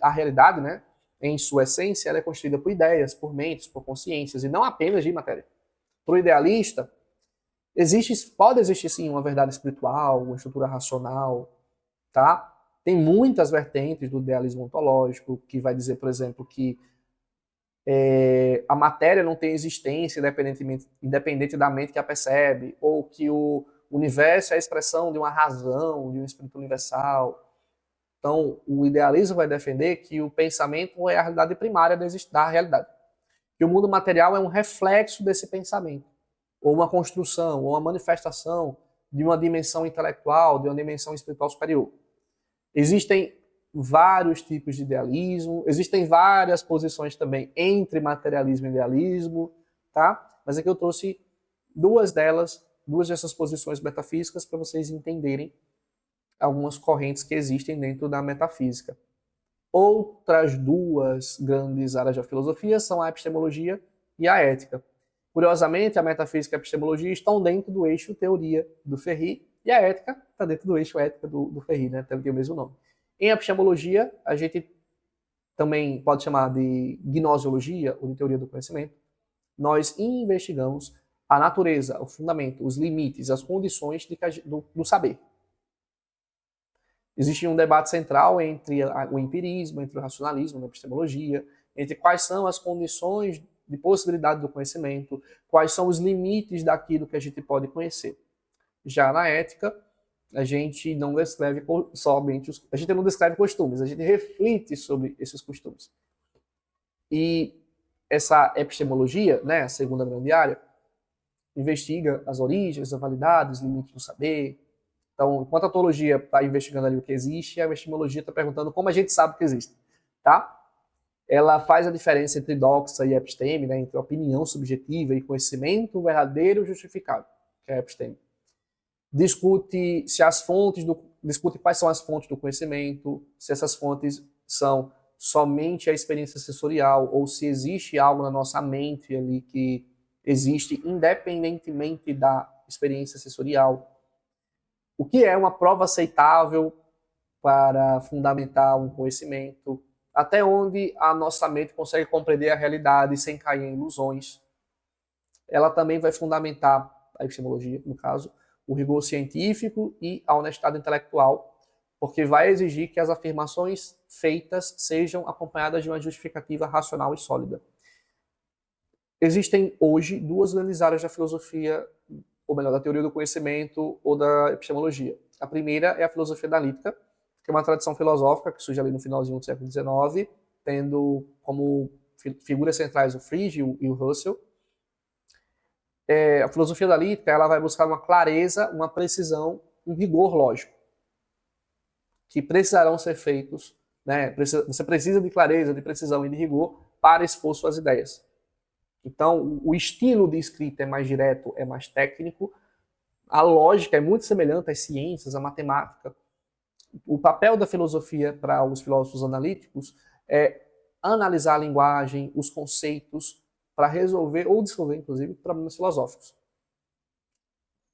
a realidade, né, em sua essência, ela é constituída por ideias, por mentes, por consciências, e não apenas de matéria. Para o idealista, pode existir sim uma verdade espiritual, uma estrutura racional, tá? Tem muitas vertentes do idealismo ontológico, que vai dizer, por exemplo, que a matéria não tem existência independente da mente que a percebe, ou que o universo é a expressão de uma razão, de um espírito universal. Então, o idealismo vai defender que o pensamento é a realidade primária da realidade. Que o mundo material é um reflexo desse pensamento, ou uma construção, ou uma manifestação de uma dimensão intelectual, de uma dimensão espiritual superior. Existem vários tipos de idealismo, existem várias posições também entre materialismo e idealismo, tá? Mas aqui eu trouxe duas dessas posições metafísicas para vocês entenderem algumas correntes que existem dentro da metafísica. Outras duas grandes áreas da filosofia são a epistemologia e a ética. Curiosamente, a metafísica e a epistemologia estão dentro do eixo teoria do Ferri, e a ética está dentro do eixo ética do Ferri, né? Tem o mesmo nome. Em epistemologia, a gente também pode chamar de gnoseologia, ou de teoria do conhecimento. Nós investigamos a natureza, o fundamento, os limites, as condições do saber. Existe um debate central entre o empirismo, entre o racionalismo na epistemologia, entre quais são as condições de possibilidade do conhecimento, quais são os limites daquilo que a gente pode conhecer. Já na ética, a gente não descreve somente a gente não descreve costumes, a gente reflete sobre esses costumes. E essa epistemologia, né, a segunda grande área, investiga as origens, a validade, os limites do saber. Então, enquanto a teologia está investigando ali o que existe, a epistemologia está perguntando como a gente sabe que existe, tá? Ela faz a diferença entre doxa e episteme, né, entre opinião subjetiva e conhecimento verdadeiro e justificado, que é a episteme. Discute quais são as fontes do conhecimento, se essas fontes são somente a experiência sensorial ou se existe algo na nossa mente ali que existe independentemente da experiência sensorial. O que é uma prova aceitável para fundamentar um conhecimento? Até onde a nossa mente consegue compreender a realidade sem cair em ilusões? Ela também vai fundamentar a epistemologia, no caso, o rigor científico e a honestidade intelectual, porque vai exigir que as afirmações feitas sejam acompanhadas de uma justificativa racional e sólida. Existem hoje duas grandes áreas da filosofia, ou melhor, da teoria do conhecimento ou da epistemologia. A primeira é a filosofia analítica, que é uma tradição filosófica que surge ali no finalzinho do século XIX, tendo como figuras centrais o Frege e o Russell. A filosofia analítica ela vai buscar uma clareza, uma precisão, um rigor lógico, que precisarão ser feitos, né? Você precisa de clareza, de precisão e de rigor para expor suas ideias. Então, o estilo de escrita é mais direto, é mais técnico, a lógica é muito semelhante às ciências, à matemática. O papel da filosofia para os filósofos analíticos é analisar a linguagem, os conceitos, para resolver ou dissolver, inclusive, problemas filosóficos.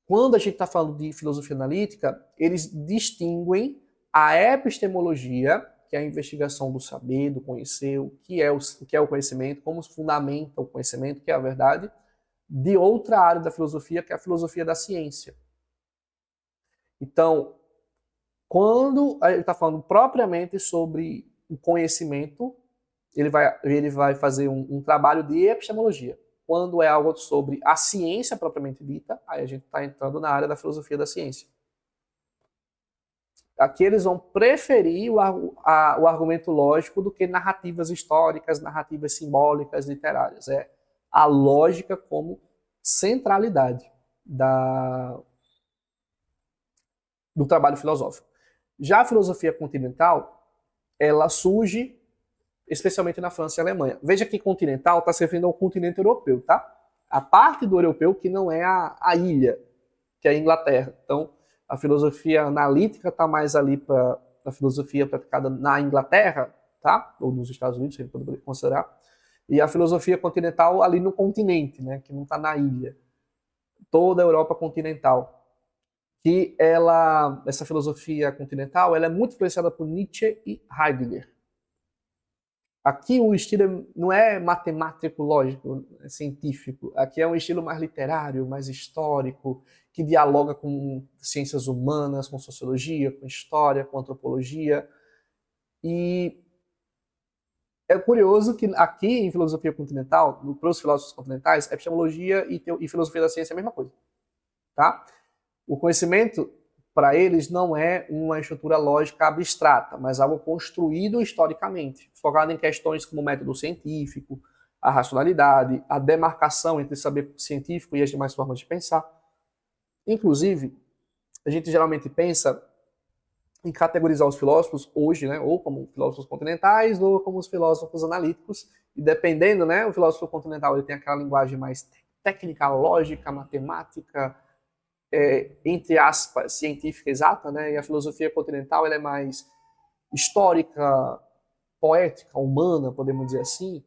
Quando a gente está falando de filosofia analítica, eles distinguem a epistemologia, que é a investigação do saber, do conhecer, o que é o conhecimento, como se fundamenta o conhecimento, que é a verdade, de outra área da filosofia, que é a filosofia da ciência. Então, quando ele está falando propriamente sobre o conhecimento, ele vai fazer um trabalho de epistemologia. Quando é algo sobre a ciência propriamente dita, aí a gente está entrando na área da filosofia da ciência. Aqui eles vão preferir o argumento lógico do que narrativas históricas, narrativas simbólicas, literárias. É a lógica como centralidade do trabalho filosófico. Já a filosofia continental, ela surge especialmente na França e Alemanha. Veja que continental está se referindo ao continente europeu, tá? A parte do europeu que não é a ilha, que é a Inglaterra. Então, a filosofia analítica está mais ali para a filosofia praticada na Inglaterra, tá? Ou nos Estados Unidos, se a gente pode considerar. E a filosofia continental ali no continente, né? Que não está na ilha. Toda a Europa continental. Que essa filosofia continental, ela é muito influenciada por Nietzsche e Heidegger. Aqui o estilo não é matemático, lógico, é científico. Aqui é um estilo mais literário, mais histórico, que dialoga com ciências humanas, com sociologia, com história, com antropologia. E é curioso que aqui em filosofia continental, para os filósofos continentais, epistemologia e filosofia da ciência é a mesma coisa. Tá? O conhecimento, para eles, não é uma estrutura lógica abstrata, mas algo construído historicamente, focado em questões como o método científico, a racionalidade, a demarcação entre saber científico e as demais formas de pensar. Inclusive, a gente geralmente pensa em categorizar os filósofos hoje, né, ou como filósofos continentais, ou como os filósofos analíticos, e dependendo, né, o filósofo continental ele tem aquela linguagem mais técnica, lógica, matemática, entre aspas, científica exata, né? E a filosofia continental ela é mais histórica, poética, humana, podemos dizer assim.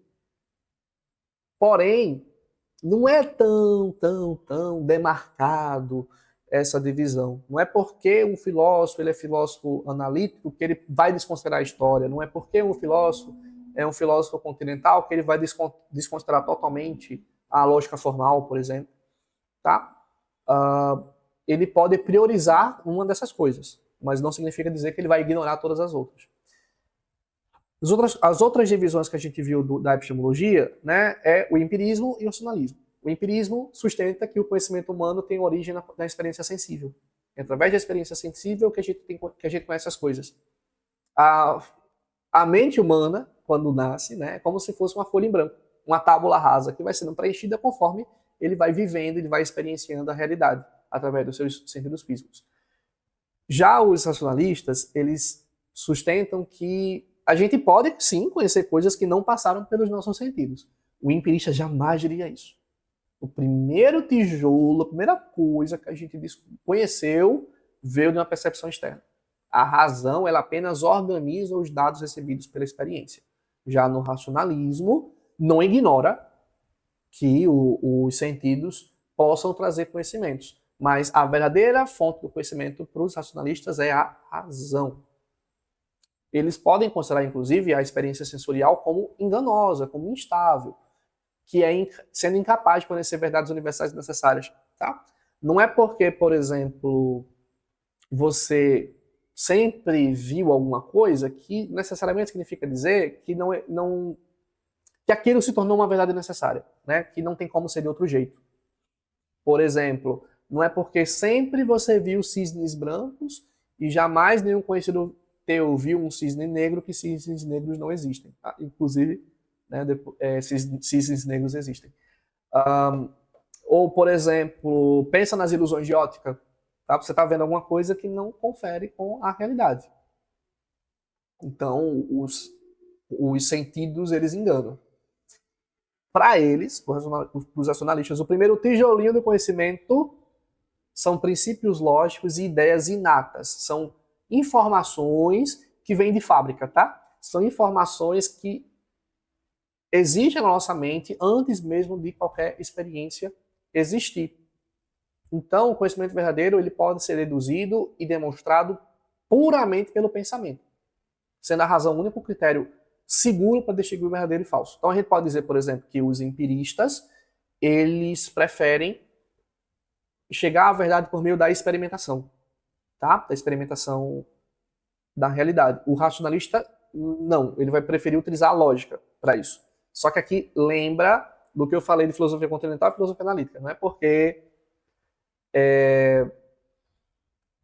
Porém, não é tão demarcado essa divisão. Não é porque um filósofo ele é filósofo analítico que ele vai desconsiderar a história. Não é porque um filósofo é um filósofo continental que ele vai desconsiderar totalmente a lógica formal, por exemplo. Tá? Ele pode priorizar uma dessas coisas, mas não significa dizer que ele vai ignorar todas as outras. As outras divisões que a gente viu da epistemologia, né, é o empirismo e o racionalismo. O empirismo sustenta que o conhecimento humano tem origem na experiência sensível. É através da experiência sensível que a gente conhece as coisas. A mente humana, quando nasce, né, é como se fosse uma folha em branco, uma tábula rasa que vai sendo preenchida conforme ele vai vivendo, ele vai experienciando a realidade através dos seus sentidos físicos. Já os racionalistas, eles sustentam que a gente pode, sim, conhecer coisas que não passaram pelos nossos sentidos. O empirista jamais diria isso. O primeiro tijolo, a primeira coisa que a gente conheceu veio de uma percepção externa. A razão, ela apenas organiza os dados recebidos pela experiência. Já no racionalismo, não ignora que os sentidos possam trazer conhecimentos. Mas a verdadeira fonte do conhecimento para os racionalistas é a razão. Eles podem considerar, inclusive, a experiência sensorial como enganosa, como instável, que é sendo incapaz de conhecer verdades universais necessárias. Tá? Não é porque, por exemplo, você sempre viu alguma coisa que necessariamente significa dizer que que aquilo se tornou uma verdade necessária, né? Que não tem como ser de outro jeito. Por exemplo, não é porque sempre você viu cisnes brancos e jamais nenhum conhecido teu viu um cisne negro que cisnes negros não existem. Ah, inclusive, né, cisnes negros existem. Ou, por exemplo, pensa nas ilusões de ótica. Tá? Você está vendo alguma coisa que não confere com a realidade. Então, os sentidos, eles enganam. para eles, para os racionalistas, o primeiro tijolinho do conhecimento são princípios lógicos e ideias inatas. São informações que vêm de fábrica, tá? São informações que existem na nossa mente antes mesmo de qualquer experiência existir. Então, o conhecimento verdadeiro ele pode ser deduzido e demonstrado puramente pelo pensamento, sendo a razão o único critério seguro para distinguir o verdadeiro e falso. Então, a gente pode dizer, por exemplo, que os empiristas eles preferem chegar à verdade por meio da experimentação, tá? Da experimentação da realidade. O racionalista, não, ele vai preferir utilizar a lógica para isso. Só que aqui lembra do que eu falei de filosofia continental e filosofia analítica, não é porque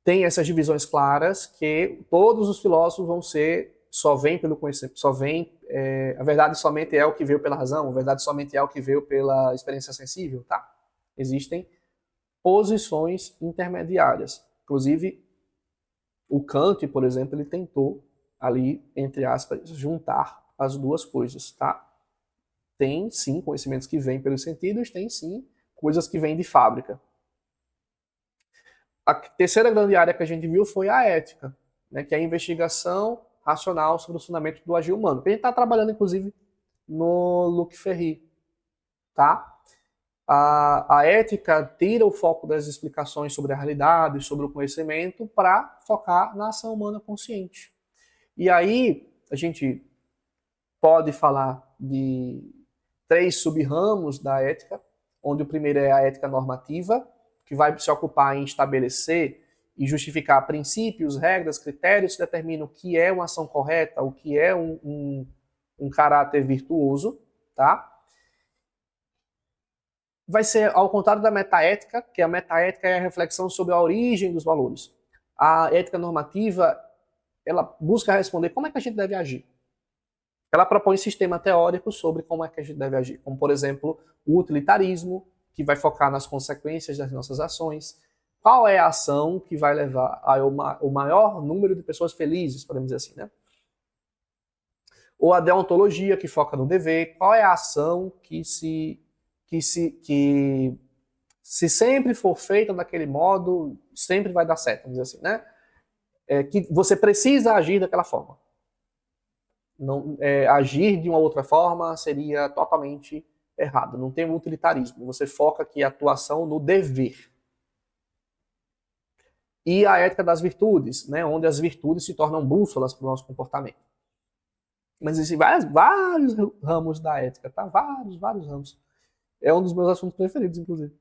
tem essas divisões claras que todos os filósofos vão ser, só vem pelo conhecimento, só vem, a verdade somente é o que veio pela razão, a verdade somente é o que veio pela experiência sensível, tá? Existem posições intermediárias. Inclusive, o Kant, por exemplo, ele tentou ali, entre aspas, juntar as duas coisas, tá? Tem, sim, conhecimentos que vêm pelos sentidos, tem, sim, coisas que vêm de fábrica. A terceira grande área que a gente viu foi a ética, né, que é a investigação racional sobre o funcionamento do agir humano. A gente está trabalhando, inclusive, no Luc Ferry, tá? A ética tira o foco das explicações sobre a realidade, sobre o conhecimento, para focar na ação humana consciente. E aí, a gente pode falar de 3 sub-ramos da ética, onde o primeiro é a ética normativa, que vai se ocupar em estabelecer e justificar princípios, regras, critérios que determinam o que é uma ação correta, o que é um caráter virtuoso, tá? Vai ser ao contrário da metaética, que a metaética é a reflexão sobre a origem dos valores. A ética normativa, ela busca responder como é que a gente deve agir. Ela propõe um sistema teórico sobre como é que a gente deve agir, como, por exemplo, o utilitarismo, que vai focar nas consequências das nossas ações. Qual é a ação que vai levar ao maior número de pessoas felizes, podemos dizer assim, né? Ou a deontologia, que foca no dever. Qual é a ação que se sempre for feita daquele modo, sempre vai dar certo, vamos dizer assim, né? Que você precisa agir daquela forma. Não, agir de uma outra forma seria totalmente errado. Não tem um utilitarismo. Você foca aqui a atuação no dever. E a ética das virtudes, né? Onde as virtudes se tornam bússolas para o nosso comportamento. Mas existem vários ramos da ética, tá? Vários ramos. É um dos meus assuntos preferidos, inclusive.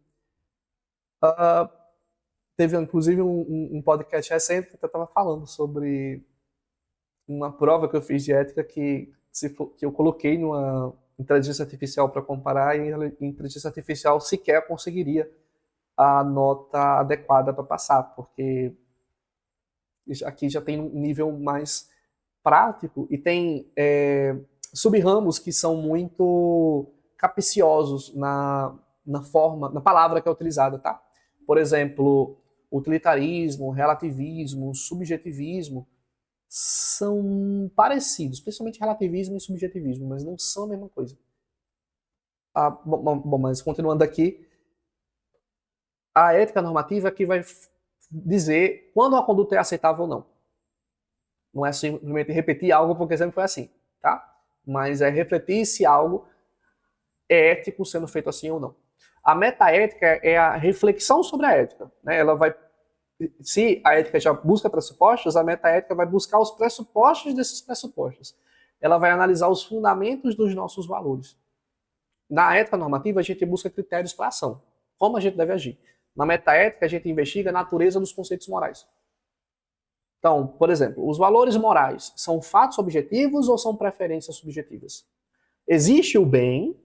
Teve, inclusive, um podcast recente que eu estava falando sobre uma prova que eu fiz de ética que eu coloquei numa inteligência artificial para comparar, e a inteligência artificial sequer conseguiria a nota adequada para passar, porque aqui já tem um nível mais prático e tem sub-ramos que são muito capciosos na palavra que é utilizada, tá? Por exemplo, utilitarismo, relativismo, subjetivismo são parecidos, principalmente relativismo e subjetivismo, mas não são a mesma coisa. Bom, mas continuando aqui, a ética normativa que vai dizer quando uma conduta é aceitável ou não. Não é simplesmente repetir algo porque sempre foi assim, tá? Mas é refletir se algo é ético sendo feito assim ou não. A metaética é a reflexão sobre a ética, né? Ela vai, se a ética já busca pressupostos, a metaética vai buscar os pressupostos desses pressupostos. Ela vai analisar os fundamentos dos nossos valores. Na ética normativa, a gente busca critérios para ação. Como a gente deve agir. Na metaética, a gente investiga a natureza dos conceitos morais. Então, por exemplo, os valores morais são fatos objetivos ou são preferências subjetivas? Existe o bem,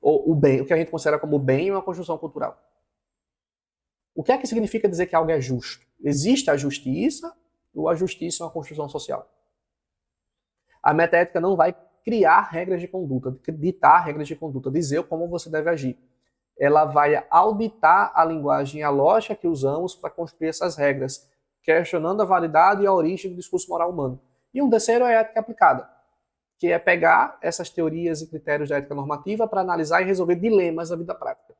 ou o que a gente considera como bem, uma construção cultural. O que é que significa dizer que algo é justo? Existe a justiça ou a justiça é uma construção social? A metaética não vai criar regras de conduta, ditar regras de conduta, dizer como você deve agir. Ela vai auditar a linguagem e a lógica que usamos para construir essas regras, questionando a validade e a origem do discurso moral humano. E um terceiro é a ética aplicada, que é pegar essas teorias e critérios da ética normativa para analisar e resolver dilemas da vida prática.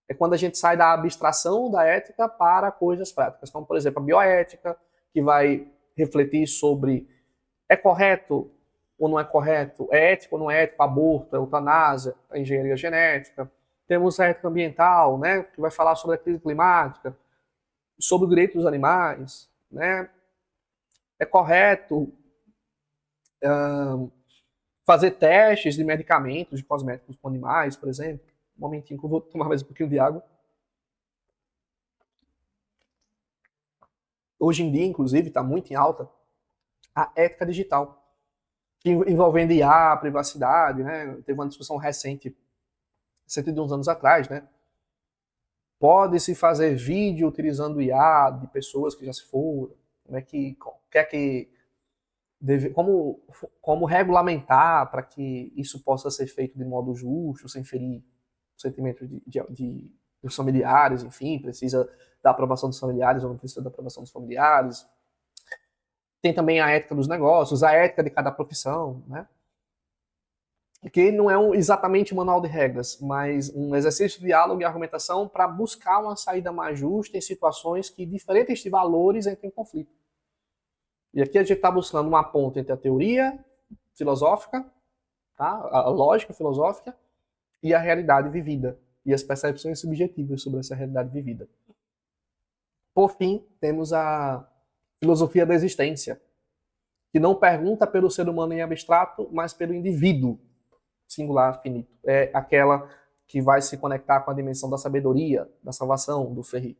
É quando a gente sai da abstração da ética para coisas práticas, como, por exemplo, a bioética, que vai refletir sobre é correto ou não é correto, é ético ou não é ético, aborto, a eutanásia, a engenharia genética. Temos a ética ambiental, né, que vai falar sobre a crise climática, sobre o direito dos animais, né? É correto fazer testes de medicamentos, de cosméticos com animais, por exemplo. Um momentinho que eu vou tomar mais um pouquinho de água. Hoje em dia, inclusive, está muito em alta a ética digital, envolvendo IA, privacidade, né? Teve uma discussão recente, cerca de uns anos atrás, né? Pode-se fazer vídeo utilizando IA de pessoas que já se foram? Como regulamentar para que isso possa ser feito de modo justo, sem ferir os sentimentos dos familiares, enfim, precisa da aprovação dos familiares ou não precisa da aprovação dos familiares. Tem também a ética dos negócios, a ética de cada profissão, né? Que não é exatamente um manual de regras, mas um exercício de diálogo e argumentação para buscar uma saída mais justa em situações que diferentes de valores entram em conflito. E aqui a gente está buscando uma ponte entre a teoria filosófica, tá? A lógica filosófica, e a realidade vivida, e as percepções subjetivas sobre essa realidade vivida. Por fim, temos a filosofia da existência, que não pergunta pelo ser humano em abstrato, mas pelo indivíduo singular, finito. É aquela que vai se conectar com a dimensão da sabedoria, da salvação, do Ferri.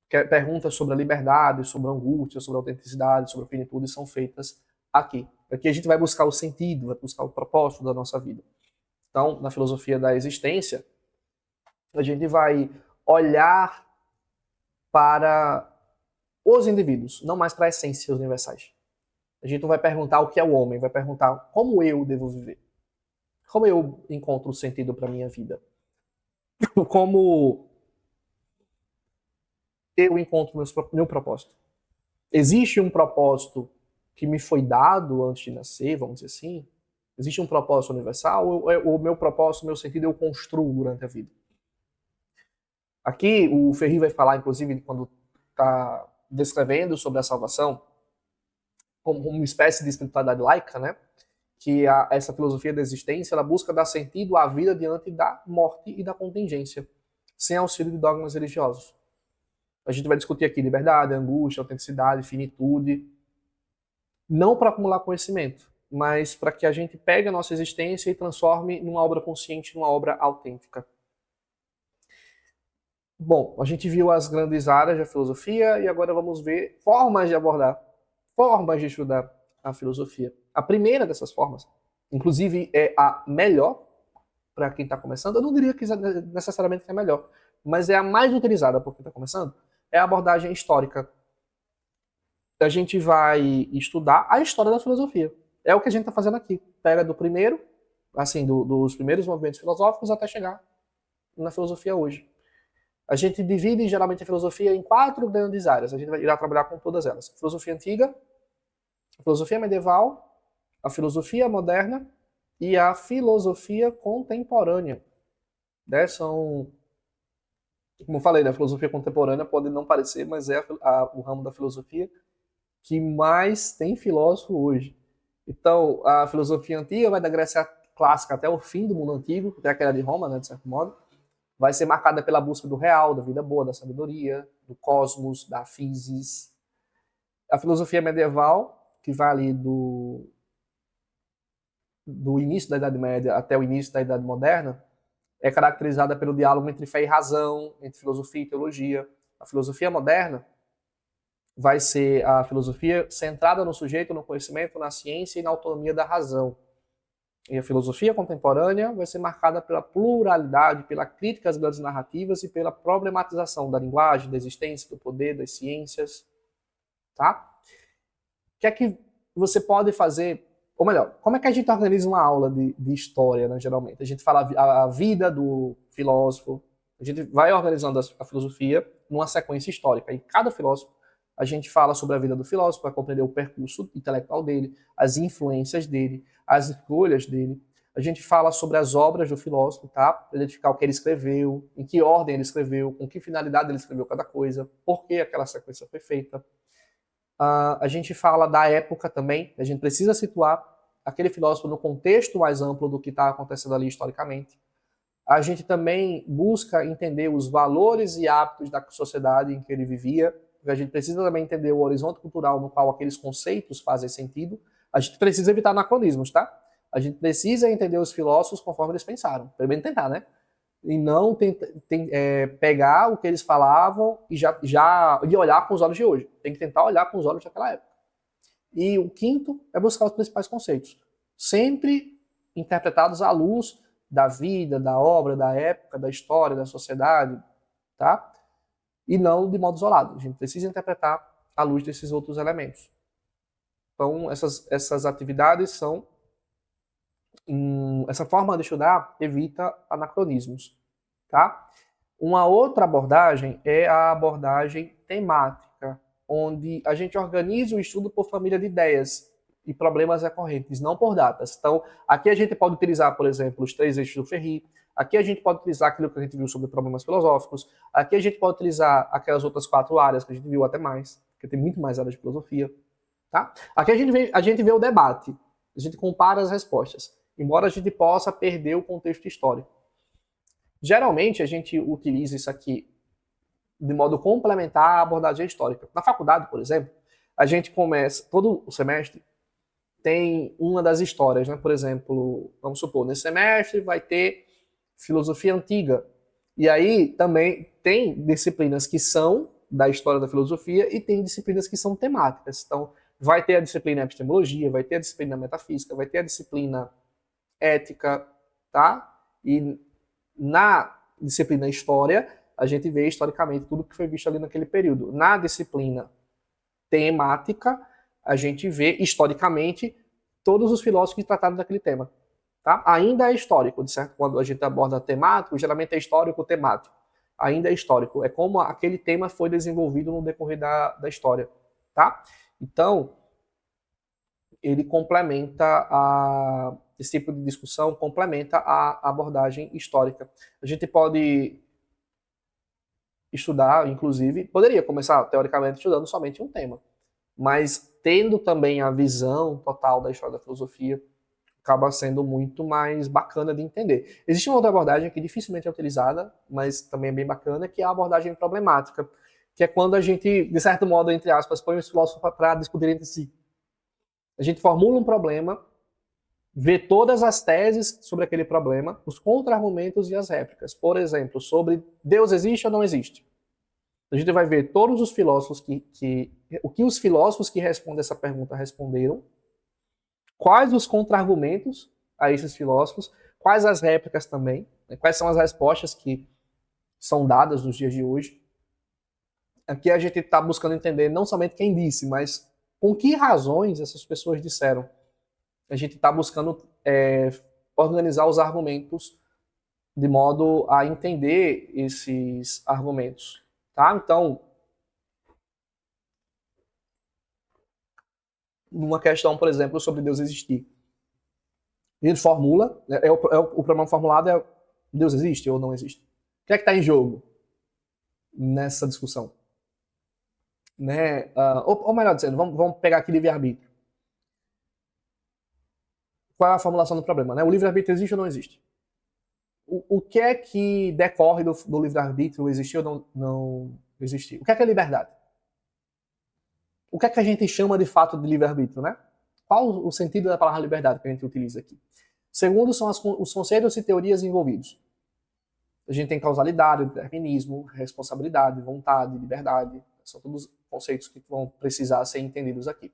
Perguntas sobre a liberdade, sobre a angústia, sobre a autenticidade, sobre a finitude são feitas aqui. Aqui a gente vai buscar o sentido, vai buscar o propósito da nossa vida. Então, na filosofia da existência, a gente vai olhar para os indivíduos, não mais para as essências universais. A gente não vai perguntar o que é o homem, vai perguntar como eu devo viver. Como eu encontro o sentido para a minha vida. Como eu encontro meu propósito. Existe um propósito que me foi dado antes de nascer, vamos dizer assim? Existe um propósito universal ou o meu propósito, o meu sentido eu construo durante a vida? Aqui o Ferri vai falar, inclusive, quando está descrevendo sobre a salvação, como uma espécie de espiritualidade laica, né? Que essa filosofia da existência ela busca dar sentido à vida diante da morte e da contingência, sem auxílio de dogmas religiosos. A gente vai discutir aqui liberdade, angústia, autenticidade, finitude, não para acumular conhecimento, mas para que a gente pegue a nossa existência e transforme numa obra consciente, numa obra autêntica. Bom, a gente viu as grandes áreas da filosofia e agora vamos ver formas de abordar, formas de estudar a filosofia. A primeira dessas formas, inclusive é a melhor para quem está começando, eu não diria que necessariamente é a melhor, mas é a mais utilizada por quem está começando, é a abordagem histórica. A gente vai estudar a história da filosofia. É o que a gente está fazendo aqui. Pega do primeiro, assim, dos primeiros movimentos filosóficos até chegar na filosofia hoje. A gente divide geralmente a filosofia em 4 grandes áreas. A gente irá trabalhar com todas elas. A filosofia antiga, a filosofia medieval, a filosofia moderna e a filosofia contemporânea. Né? São, como eu falei, a filosofia contemporânea pode não parecer, mas é o ramo da filosofia que mais tem filósofo hoje. Então, a filosofia antiga vai da Grécia clássica até o fim do mundo antigo, até aquela de Roma, né, de certo modo, vai ser marcada pela busca do real, da vida boa, da sabedoria, do cosmos, da physis. A filosofia medieval, que vai ali do início da Idade Média até o início da Idade Moderna, é caracterizada pelo diálogo entre fé e razão, entre filosofia e teologia. A filosofia moderna vai ser a filosofia centrada no sujeito, no conhecimento, na ciência e na autonomia da razão. E a filosofia contemporânea vai ser marcada pela pluralidade, pela crítica às grandes narrativas e pela problematização da linguagem, da existência, do poder, das ciências. Tá? O que é que você pode fazer, ou melhor, como é que a gente organiza uma aula de história, né, geralmente? A gente fala a vida do filósofo, a gente vai organizando a filosofia numa sequência histórica, e cada filósofo A gente fala sobre a vida do filósofo para compreender o percurso intelectual dele, as influências dele, as escolhas dele. A gente fala sobre as obras do filósofo, tá? Para identificar o que ele escreveu, em que ordem ele escreveu, com que finalidade ele escreveu cada coisa, por que aquela sequência foi feita. A gente fala da época também, a gente precisa situar aquele filósofo no contexto mais amplo do que está acontecendo ali historicamente. A gente também busca entender os valores e hábitos da sociedade em que ele vivia, porque a gente precisa também entender o horizonte cultural no qual aqueles conceitos fazem sentido. A gente precisa evitar anacronismos, tá? A gente precisa entender os filósofos conforme eles pensaram. Primeiro tentar, né? E não pegar o que eles falavam e olhar com os olhos de hoje. Tem que tentar olhar com os olhos daquela época. E o quinto é buscar os principais conceitos, sempre interpretados à luz da vida, da obra, da época, da história, da sociedade, tá? E não de modo isolado. A gente precisa interpretar à luz desses outros elementos. Então, essas atividades são... essa forma de estudar evita anacronismos, tá? Uma outra abordagem é a abordagem temática, onde a gente organiza o estudo por família de ideias e problemas recorrentes, não por datas. Então, aqui a gente pode utilizar, por exemplo, os 3 eixos do Ferri, aqui a gente pode utilizar aquilo que a gente viu sobre problemas filosóficos, aqui a gente pode utilizar aquelas outras 4 áreas que a gente viu até mais, porque tem muito mais áreas de filosofia, tá? Aqui a gente vê o debate, a gente compara as respostas, embora a gente possa perder o contexto histórico. Geralmente, a gente utiliza isso aqui de modo complementar à abordagem histórica. Na faculdade, por exemplo, a gente começa, todo o semestre, tem uma das histórias, né? Por exemplo, vamos supor, nesse semestre vai ter filosofia antiga. E aí também tem disciplinas que são da história da filosofia e tem disciplinas que são temáticas. Então, vai ter a disciplina epistemologia, vai ter a disciplina metafísica, vai ter a disciplina ética, tá? E na disciplina história, a gente vê historicamente tudo que foi visto ali naquele período. Na disciplina temática, a gente vê historicamente todos os filósofos que trataram daquele tema. Tá? Ainda é histórico, de certo? Quando a gente aborda temático, geralmente é histórico temático. Ainda é histórico. É como aquele tema foi desenvolvido no decorrer da história. Tá? Então, ele complementa esse tipo de discussão complementa a abordagem histórica. A gente pode estudar, inclusive, poderia começar, teoricamente, estudando somente um tema, mas tendo também a visão total da história da filosofia, acaba sendo muito mais bacana de entender. Existe uma outra abordagem que dificilmente é utilizada, mas também é bem bacana, que é a abordagem problemática, que é quando a gente, de certo modo, entre aspas, põe os filósofos para discutir entre si. A gente formula um problema, vê todas as teses sobre aquele problema, os contra-argumentos e as réplicas. Por exemplo, sobre Deus existe ou não existe. A gente vai ver todos os filósofos o que os filósofos que respondem essa pergunta responderam, quais os contra-argumentos a esses filósofos, quais as réplicas também, né, quais são as respostas que são dadas nos dias de hoje. Aqui a gente está buscando entender não somente quem disse, mas com que razões essas pessoas disseram. A gente está buscando organizar os argumentos de modo a entender esses argumentos. Tá? Então, numa questão, por exemplo, sobre Deus existir, a gente formula, o problema formulado é Deus existe ou não existe? O que é que está em jogo nessa discussão? Né? Ou melhor dizendo, vamos pegar aqui livre-arbítrio. Qual é a formulação do problema? Né? O livre-arbítrio existe ou não existe? O que é que decorre do livre-arbítrio existir ou não existir? O que é liberdade? O que é que a gente chama de fato de livre-arbítrio, né? Qual o sentido da palavra liberdade que a gente utiliza aqui? Segundo são os conceitos e teorias envolvidos. A gente tem causalidade, determinismo, responsabilidade, vontade, liberdade. São todos conceitos que vão precisar ser entendidos aqui.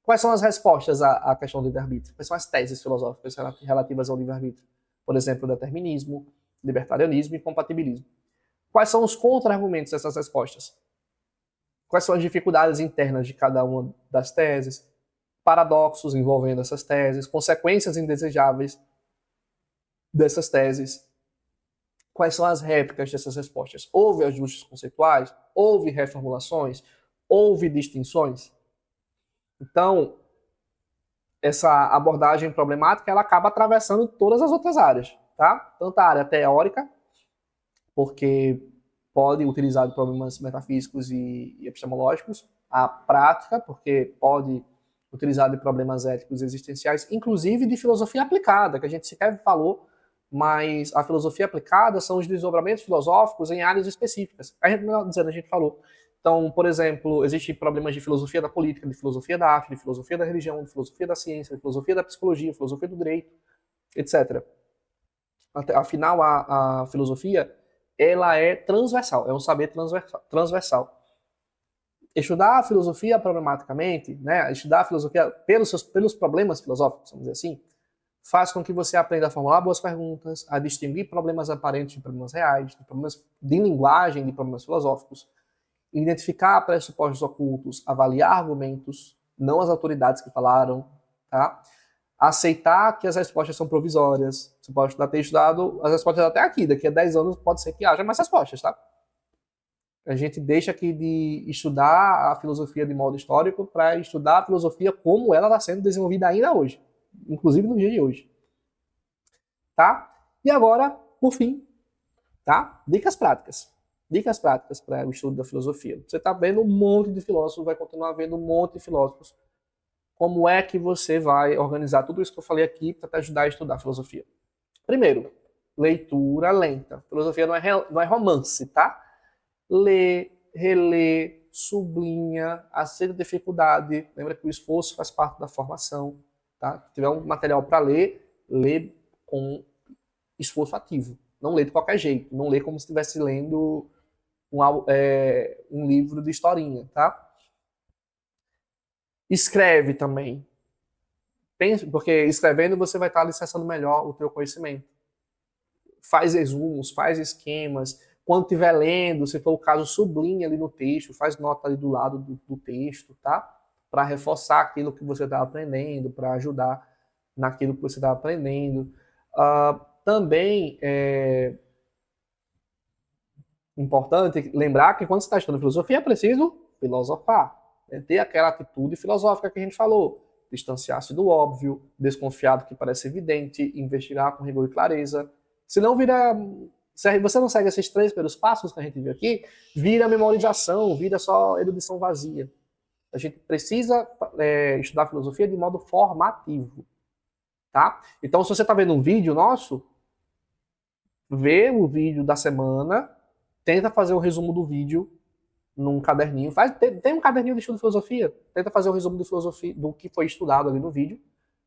Quais são as respostas à questão do livre-arbítrio? Quais são as teses filosóficas relativas ao livre-arbítrio? Por exemplo, determinismo, libertarianismo e compatibilismo. Quais são os contra-argumentos dessas respostas? Quais são as dificuldades internas de cada uma das teses? Paradoxos envolvendo essas teses, consequências indesejáveis dessas teses. Quais são as réplicas dessas respostas? Houve ajustes conceituais? Houve reformulações? houve distinções? Então, essa abordagem problemática, ela acaba atravessando todas as outras áreas, tá? Tanto a área teórica, porque pode utilizar de problemas metafísicos e epistemológicos, a prática, porque pode utilizar de problemas éticos e existenciais, inclusive de filosofia aplicada, que a gente sequer falou, mas a filosofia aplicada são os desdobramentos filosóficos em áreas específicas. A gente, melhor dizendo, a gente falou. Então, por exemplo, existem problemas de filosofia da política, de filosofia da arte, de filosofia da religião, de filosofia da ciência, de filosofia da psicologia, filosofia do direito, etc. Afinal, a filosofia, ela é transversal, é um saber transversal. Estudar a filosofia problematicamente, né, estudar a filosofia pelos problemas filosóficos, vamos dizer assim, faz com que você aprenda a formular boas perguntas, a distinguir problemas aparentes de problemas reais, de problemas de linguagem, de problemas filosóficos, identificar pressupostos ocultos, avaliar argumentos, não as autoridades que falaram, tá? Aceitar que as respostas são provisórias. Você pode ter estudado as respostas até aqui, daqui a 10 anos pode ser que haja mais respostas, tá? A gente deixa aqui de estudar a filosofia de modo histórico para estudar a filosofia como ela está sendo desenvolvida ainda hoje, inclusive no dia de hoje, tá? E agora, por fim, tá? Dicas práticas. Dicas práticas para o estudo da filosofia. Você está vendo um monte de filósofos, vai continuar vendo um monte de filósofos. Como é que você vai organizar tudo isso que eu falei aqui para te ajudar a estudar filosofia? Primeiro, leitura lenta. Filosofia não é romance, tá? Lê, relê, sublinha, aceita dificuldade. Lembra que o esforço faz parte da formação, tá? Se tiver um material para ler, lê com esforço ativo. Não lê de qualquer jeito. Não lê como se estivesse lendo um livro de historinha, tá? Escreve também. Porque escrevendo você vai estar alicerçando melhor o teu conhecimento. Faz resumos, faz esquemas. Quando estiver lendo, se for o caso, sublinha ali no texto, faz nota ali do lado do texto, tá? Para reforçar aquilo que você está aprendendo, para ajudar naquilo que você está aprendendo. Também é importante lembrar que quando você está estudando filosofia é preciso filosofar, né? Ter aquela atitude filosófica que a gente falou, distanciar-se do óbvio, desconfiar do que parece evidente, investigar com rigor e clareza. Se não vira, se você não segue esses 3 primeiros passos que a gente viu aqui, vira memorização, vira só erudição vazia. A gente precisa estudar filosofia de modo formativo, tá? Então, se você está vendo um vídeo nosso, vê o vídeo da semana, tenta fazer o resumo do vídeo num caderninho. Tem um caderninho de estudo de filosofia, tenta fazer o resumo de filosofia do que foi estudado ali no vídeo.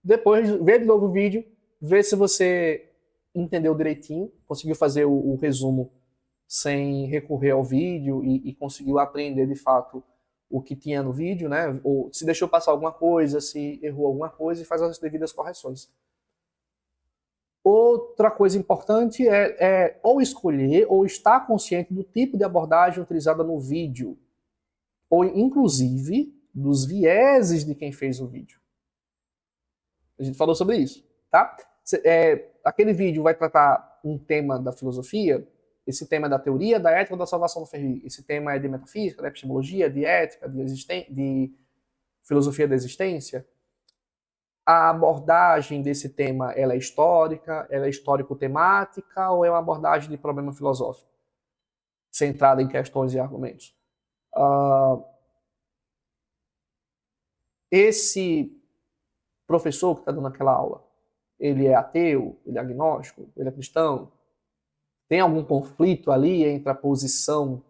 Depois vê de novo o vídeo, vê se você entendeu direitinho, conseguiu fazer o resumo sem recorrer ao vídeo e conseguiu aprender de fato o que tinha no vídeo, né? Ou se deixou passar alguma coisa, se errou alguma coisa e faz as devidas correções. Outra coisa importante é ou escolher ou estar consciente do tipo de abordagem utilizada no vídeo, ou inclusive dos vieses de quem fez o vídeo. A gente falou sobre isso, tá? Aquele vídeo vai tratar um tema da filosofia, esse tema é da teoria, da ética ou da salvação do Ferri. Esse tema é de metafísica, de epistemologia, de ética, de filosofia da existência. A abordagem desse tema ela é histórica, ela é histórico-temática ou é uma abordagem de problema filosófico, centrada em questões e argumentos? Esse professor que está dando aquela aula, ele é ateu, ele é agnóstico, ele é cristão? Tem algum conflito ali entre a posição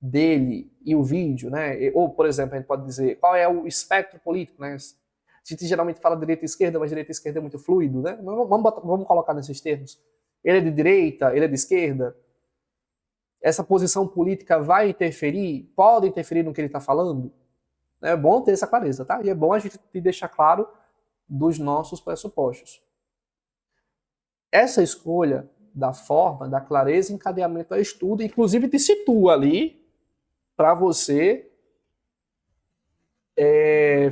dele e o vídeo, né? Ou, por exemplo, a gente pode dizer qual é o espectro político, né? A gente geralmente fala direita e esquerda, mas direita e esquerda é muito fluido, né? Vamos colocar nesses termos. Ele é de direita, ele é de esquerda. Essa posição política vai interferir? Pode interferir no que ele está falando? É bom ter essa clareza, tá? E é bom a gente deixar claro dos nossos pressupostos. Essa escolha da forma, da clareza, encadeamento ao estudo, inclusive te situa ali para você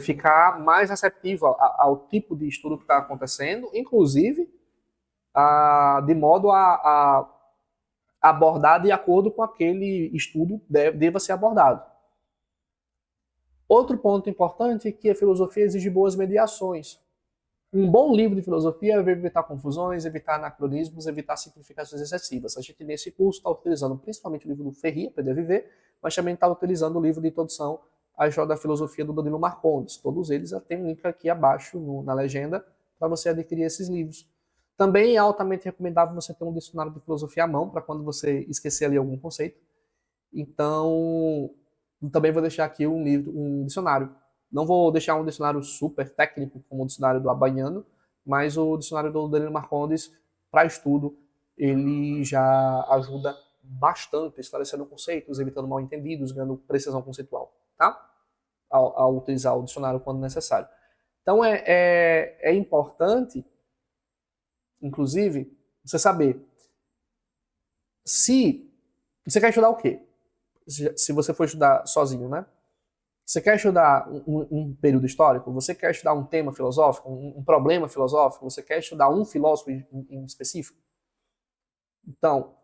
ficar mais receptivo ao tipo de estudo que está acontecendo, inclusive de modo a abordar de acordo com aquele estudo deva ser abordado. Outro ponto importante é que a filosofia exige boas mediações. Um bom livro de filosofia é evitar confusões, evitar anacronismos, evitar simplificações excessivas. A gente, nesse curso, está utilizando principalmente o livro do Ferri, Aprender a Viver, mas também está utilizando o livro de introdução à história da filosofia do Danilo Marcondes. Todos eles tem um link aqui abaixo na legenda para você adquirir esses livros. Também é altamente recomendável você ter um dicionário de filosofia à mão, para quando você esquecer ali algum conceito. Então, também vou deixar aqui um dicionário. Não vou deixar um dicionário super técnico, como o dicionário do Abaniano, mas o dicionário do Danilo Marcondes, para estudo, ele já ajuda bastante, esclarecendo conceitos, evitando mal-entendidos, ganhando precisão conceitual, tá? Ao utilizar o dicionário quando necessário. Então, é importante, inclusive, você saber se você quer estudar o quê? Se você for estudar sozinho, né? Você quer estudar um período histórico? Você quer estudar um tema filosófico, um problema filosófico? Você quer estudar um filósofo em específico? Então,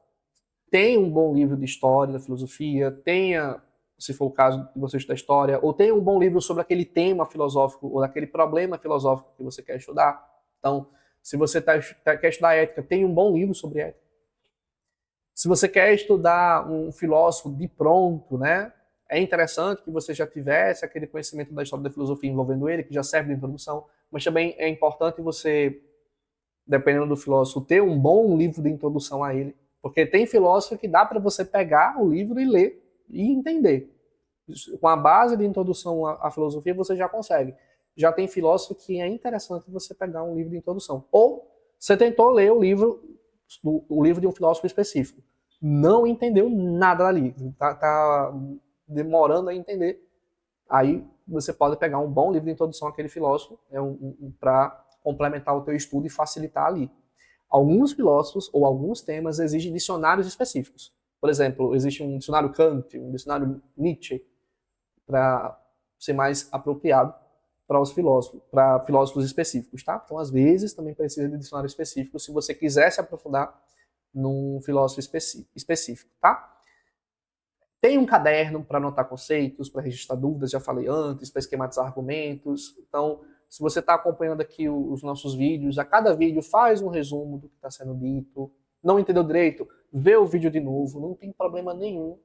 tenha um bom livro de história da filosofia, tenha, se for o caso de você estudar história, ou tenha um bom livro sobre aquele tema filosófico ou aquele problema filosófico que você quer estudar. Então, se você quer estudar ética, tenha um bom livro sobre ética. Se você quer estudar um filósofo de pronto, né? É interessante que você já tivesse aquele conhecimento da história da filosofia envolvendo ele, que já serve de introdução, mas também é importante você, dependendo do filósofo, ter um bom livro de introdução a ele, porque tem filósofo que dá para você pegar o livro e ler e entender. Com a base de introdução à filosofia você já consegue. Já tem filósofo que é interessante você pegar um livro de introdução. Ou você tentou ler o livro de um filósofo específico. Não entendeu nada dali. Tá demorando a entender. Aí você pode pegar um bom livro de introdução àquele filósofo, para complementar o teu estudo e facilitar ali. Alguns filósofos ou alguns temas exigem dicionários específicos. Por exemplo, existe um dicionário Kant, um dicionário Nietzsche, para ser mais apropriado para filósofos específicos, tá? Então, às vezes, também precisa de dicionário específico se você quiser se aprofundar num filósofo específico, tá? Tem um caderno para anotar conceitos, para registrar dúvidas, já falei antes, para esquematizar argumentos. Então, se você está acompanhando aqui os nossos vídeos, a cada vídeo faz um resumo do que está sendo dito. Não entendeu direito? Vê o vídeo de novo, não tem problema nenhum.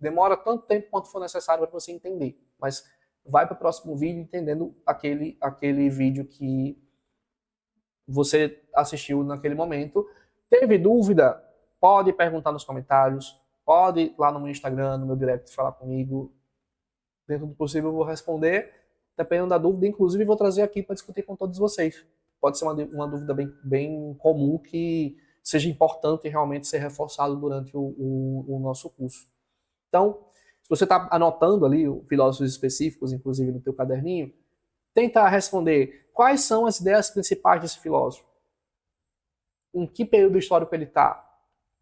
Demora tanto tempo quanto for necessário para você entender. Mas vai para o próximo vídeo entendendo aquele vídeo que você assistiu naquele momento. Teve dúvida? Pode perguntar nos comentários. Pode ir lá no meu Instagram, no meu direct, falar comigo. Dentro do possível eu vou responder, dependendo da dúvida. Inclusive vou trazer aqui para discutir com todos vocês. Pode ser uma dúvida bem comum que seja importante realmente ser reforçado durante o nosso curso. Então, se você está anotando ali filósofos específicos, inclusive no teu caderninho, tenta responder quais são as ideias principais desse filósofo. Em que período histórico ele está?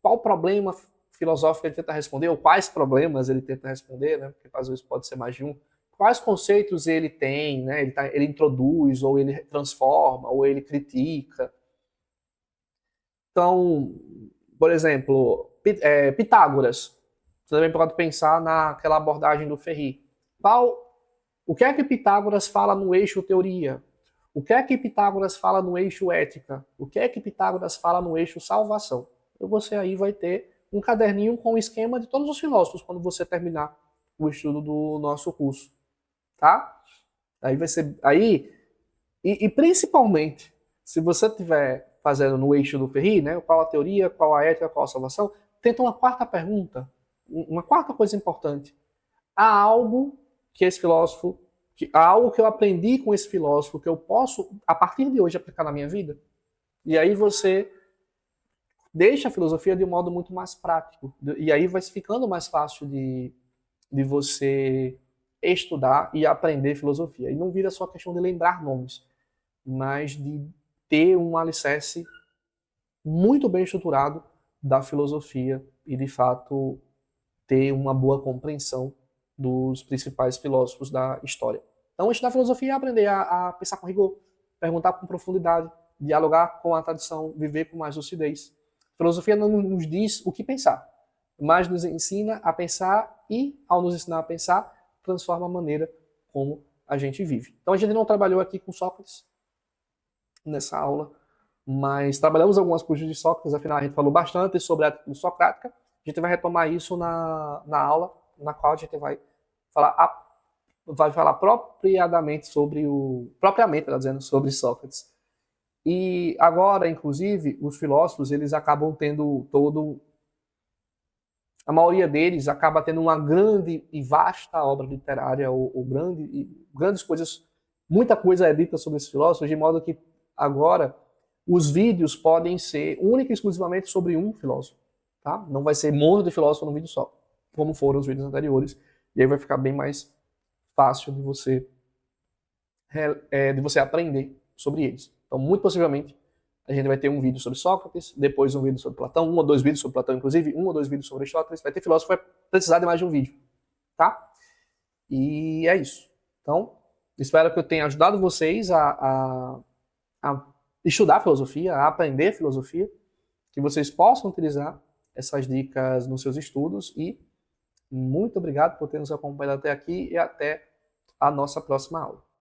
Qual problema filosófico ele tenta responder, ou quais problemas ele tenta responder, né? Porque às vezes pode ser mais de um. Quais conceitos ele tem, né? Ele introduz, ou ele transforma, ou ele critica. Então, por exemplo, Pitágoras. Você também pode pensar naquela abordagem do Ferri. O que é que Pitágoras fala no eixo teoria? O que é que Pitágoras fala no eixo ética? O que é que Pitágoras fala no eixo salvação? Então você aí vai ter um caderninho com o esquema de todos os filósofos quando você terminar o estudo do nosso curso, tá? Aí vai ser e principalmente se você estiver fazendo no eixo do Ferri, né? Qual a teoria, qual a ética, qual a salvação? Tenta uma quarta pergunta, uma quarta coisa importante. Há algo que esse filósofo, há algo que eu aprendi com esse filósofo que eu posso a partir de hoje aplicar na minha vida? E aí você deixa a filosofia de um modo muito mais prático. E aí vai ficando mais fácil de você estudar e aprender filosofia. E não vira só questão de lembrar nomes, mas de ter um alicerce muito bem estruturado da filosofia e, de fato, ter uma boa compreensão dos principais filósofos da história. Então, estudar filosofia é aprender a pensar com rigor, perguntar com profundidade, dialogar com a tradição, viver com mais lucidez. Filosofia não nos diz o que pensar, mas nos ensina a pensar e, ao nos ensinar a pensar, transforma a maneira como a gente vive. Então a gente não trabalhou aqui com Sócrates nessa aula, mas trabalhamos algumas coisas de Sócrates, afinal a gente falou bastante sobre a atitude socrática. A gente vai retomar isso na aula, na qual a gente vai falar propriamente sobre Sócrates. E agora, inclusive, os filósofos, eles acabam tendo a maioria deles acaba tendo uma grande e vasta obra literária, ou grandes coisas, muita coisa é dita sobre esses filósofos, de modo que agora os vídeos podem ser única e exclusivamente sobre um filósofo. Tá? Não vai ser um monte de filósofo num vídeo só, como foram os vídeos anteriores. E aí vai ficar bem mais fácil de você aprender sobre eles. Então, muito possivelmente, a gente vai ter um vídeo sobre Sócrates, depois um vídeo sobre Platão, 1 ou 2 vídeos sobre Platão, inclusive, 1 ou 2 vídeos sobre Aristóteles. Vai ter filósofo que vai precisar de mais de um vídeo, tá? E é isso. Então, espero que eu tenha ajudado vocês a estudar filosofia, a aprender filosofia, que vocês possam utilizar essas dicas nos seus estudos, e muito obrigado por ter nos acompanhado até aqui, e até a nossa próxima aula.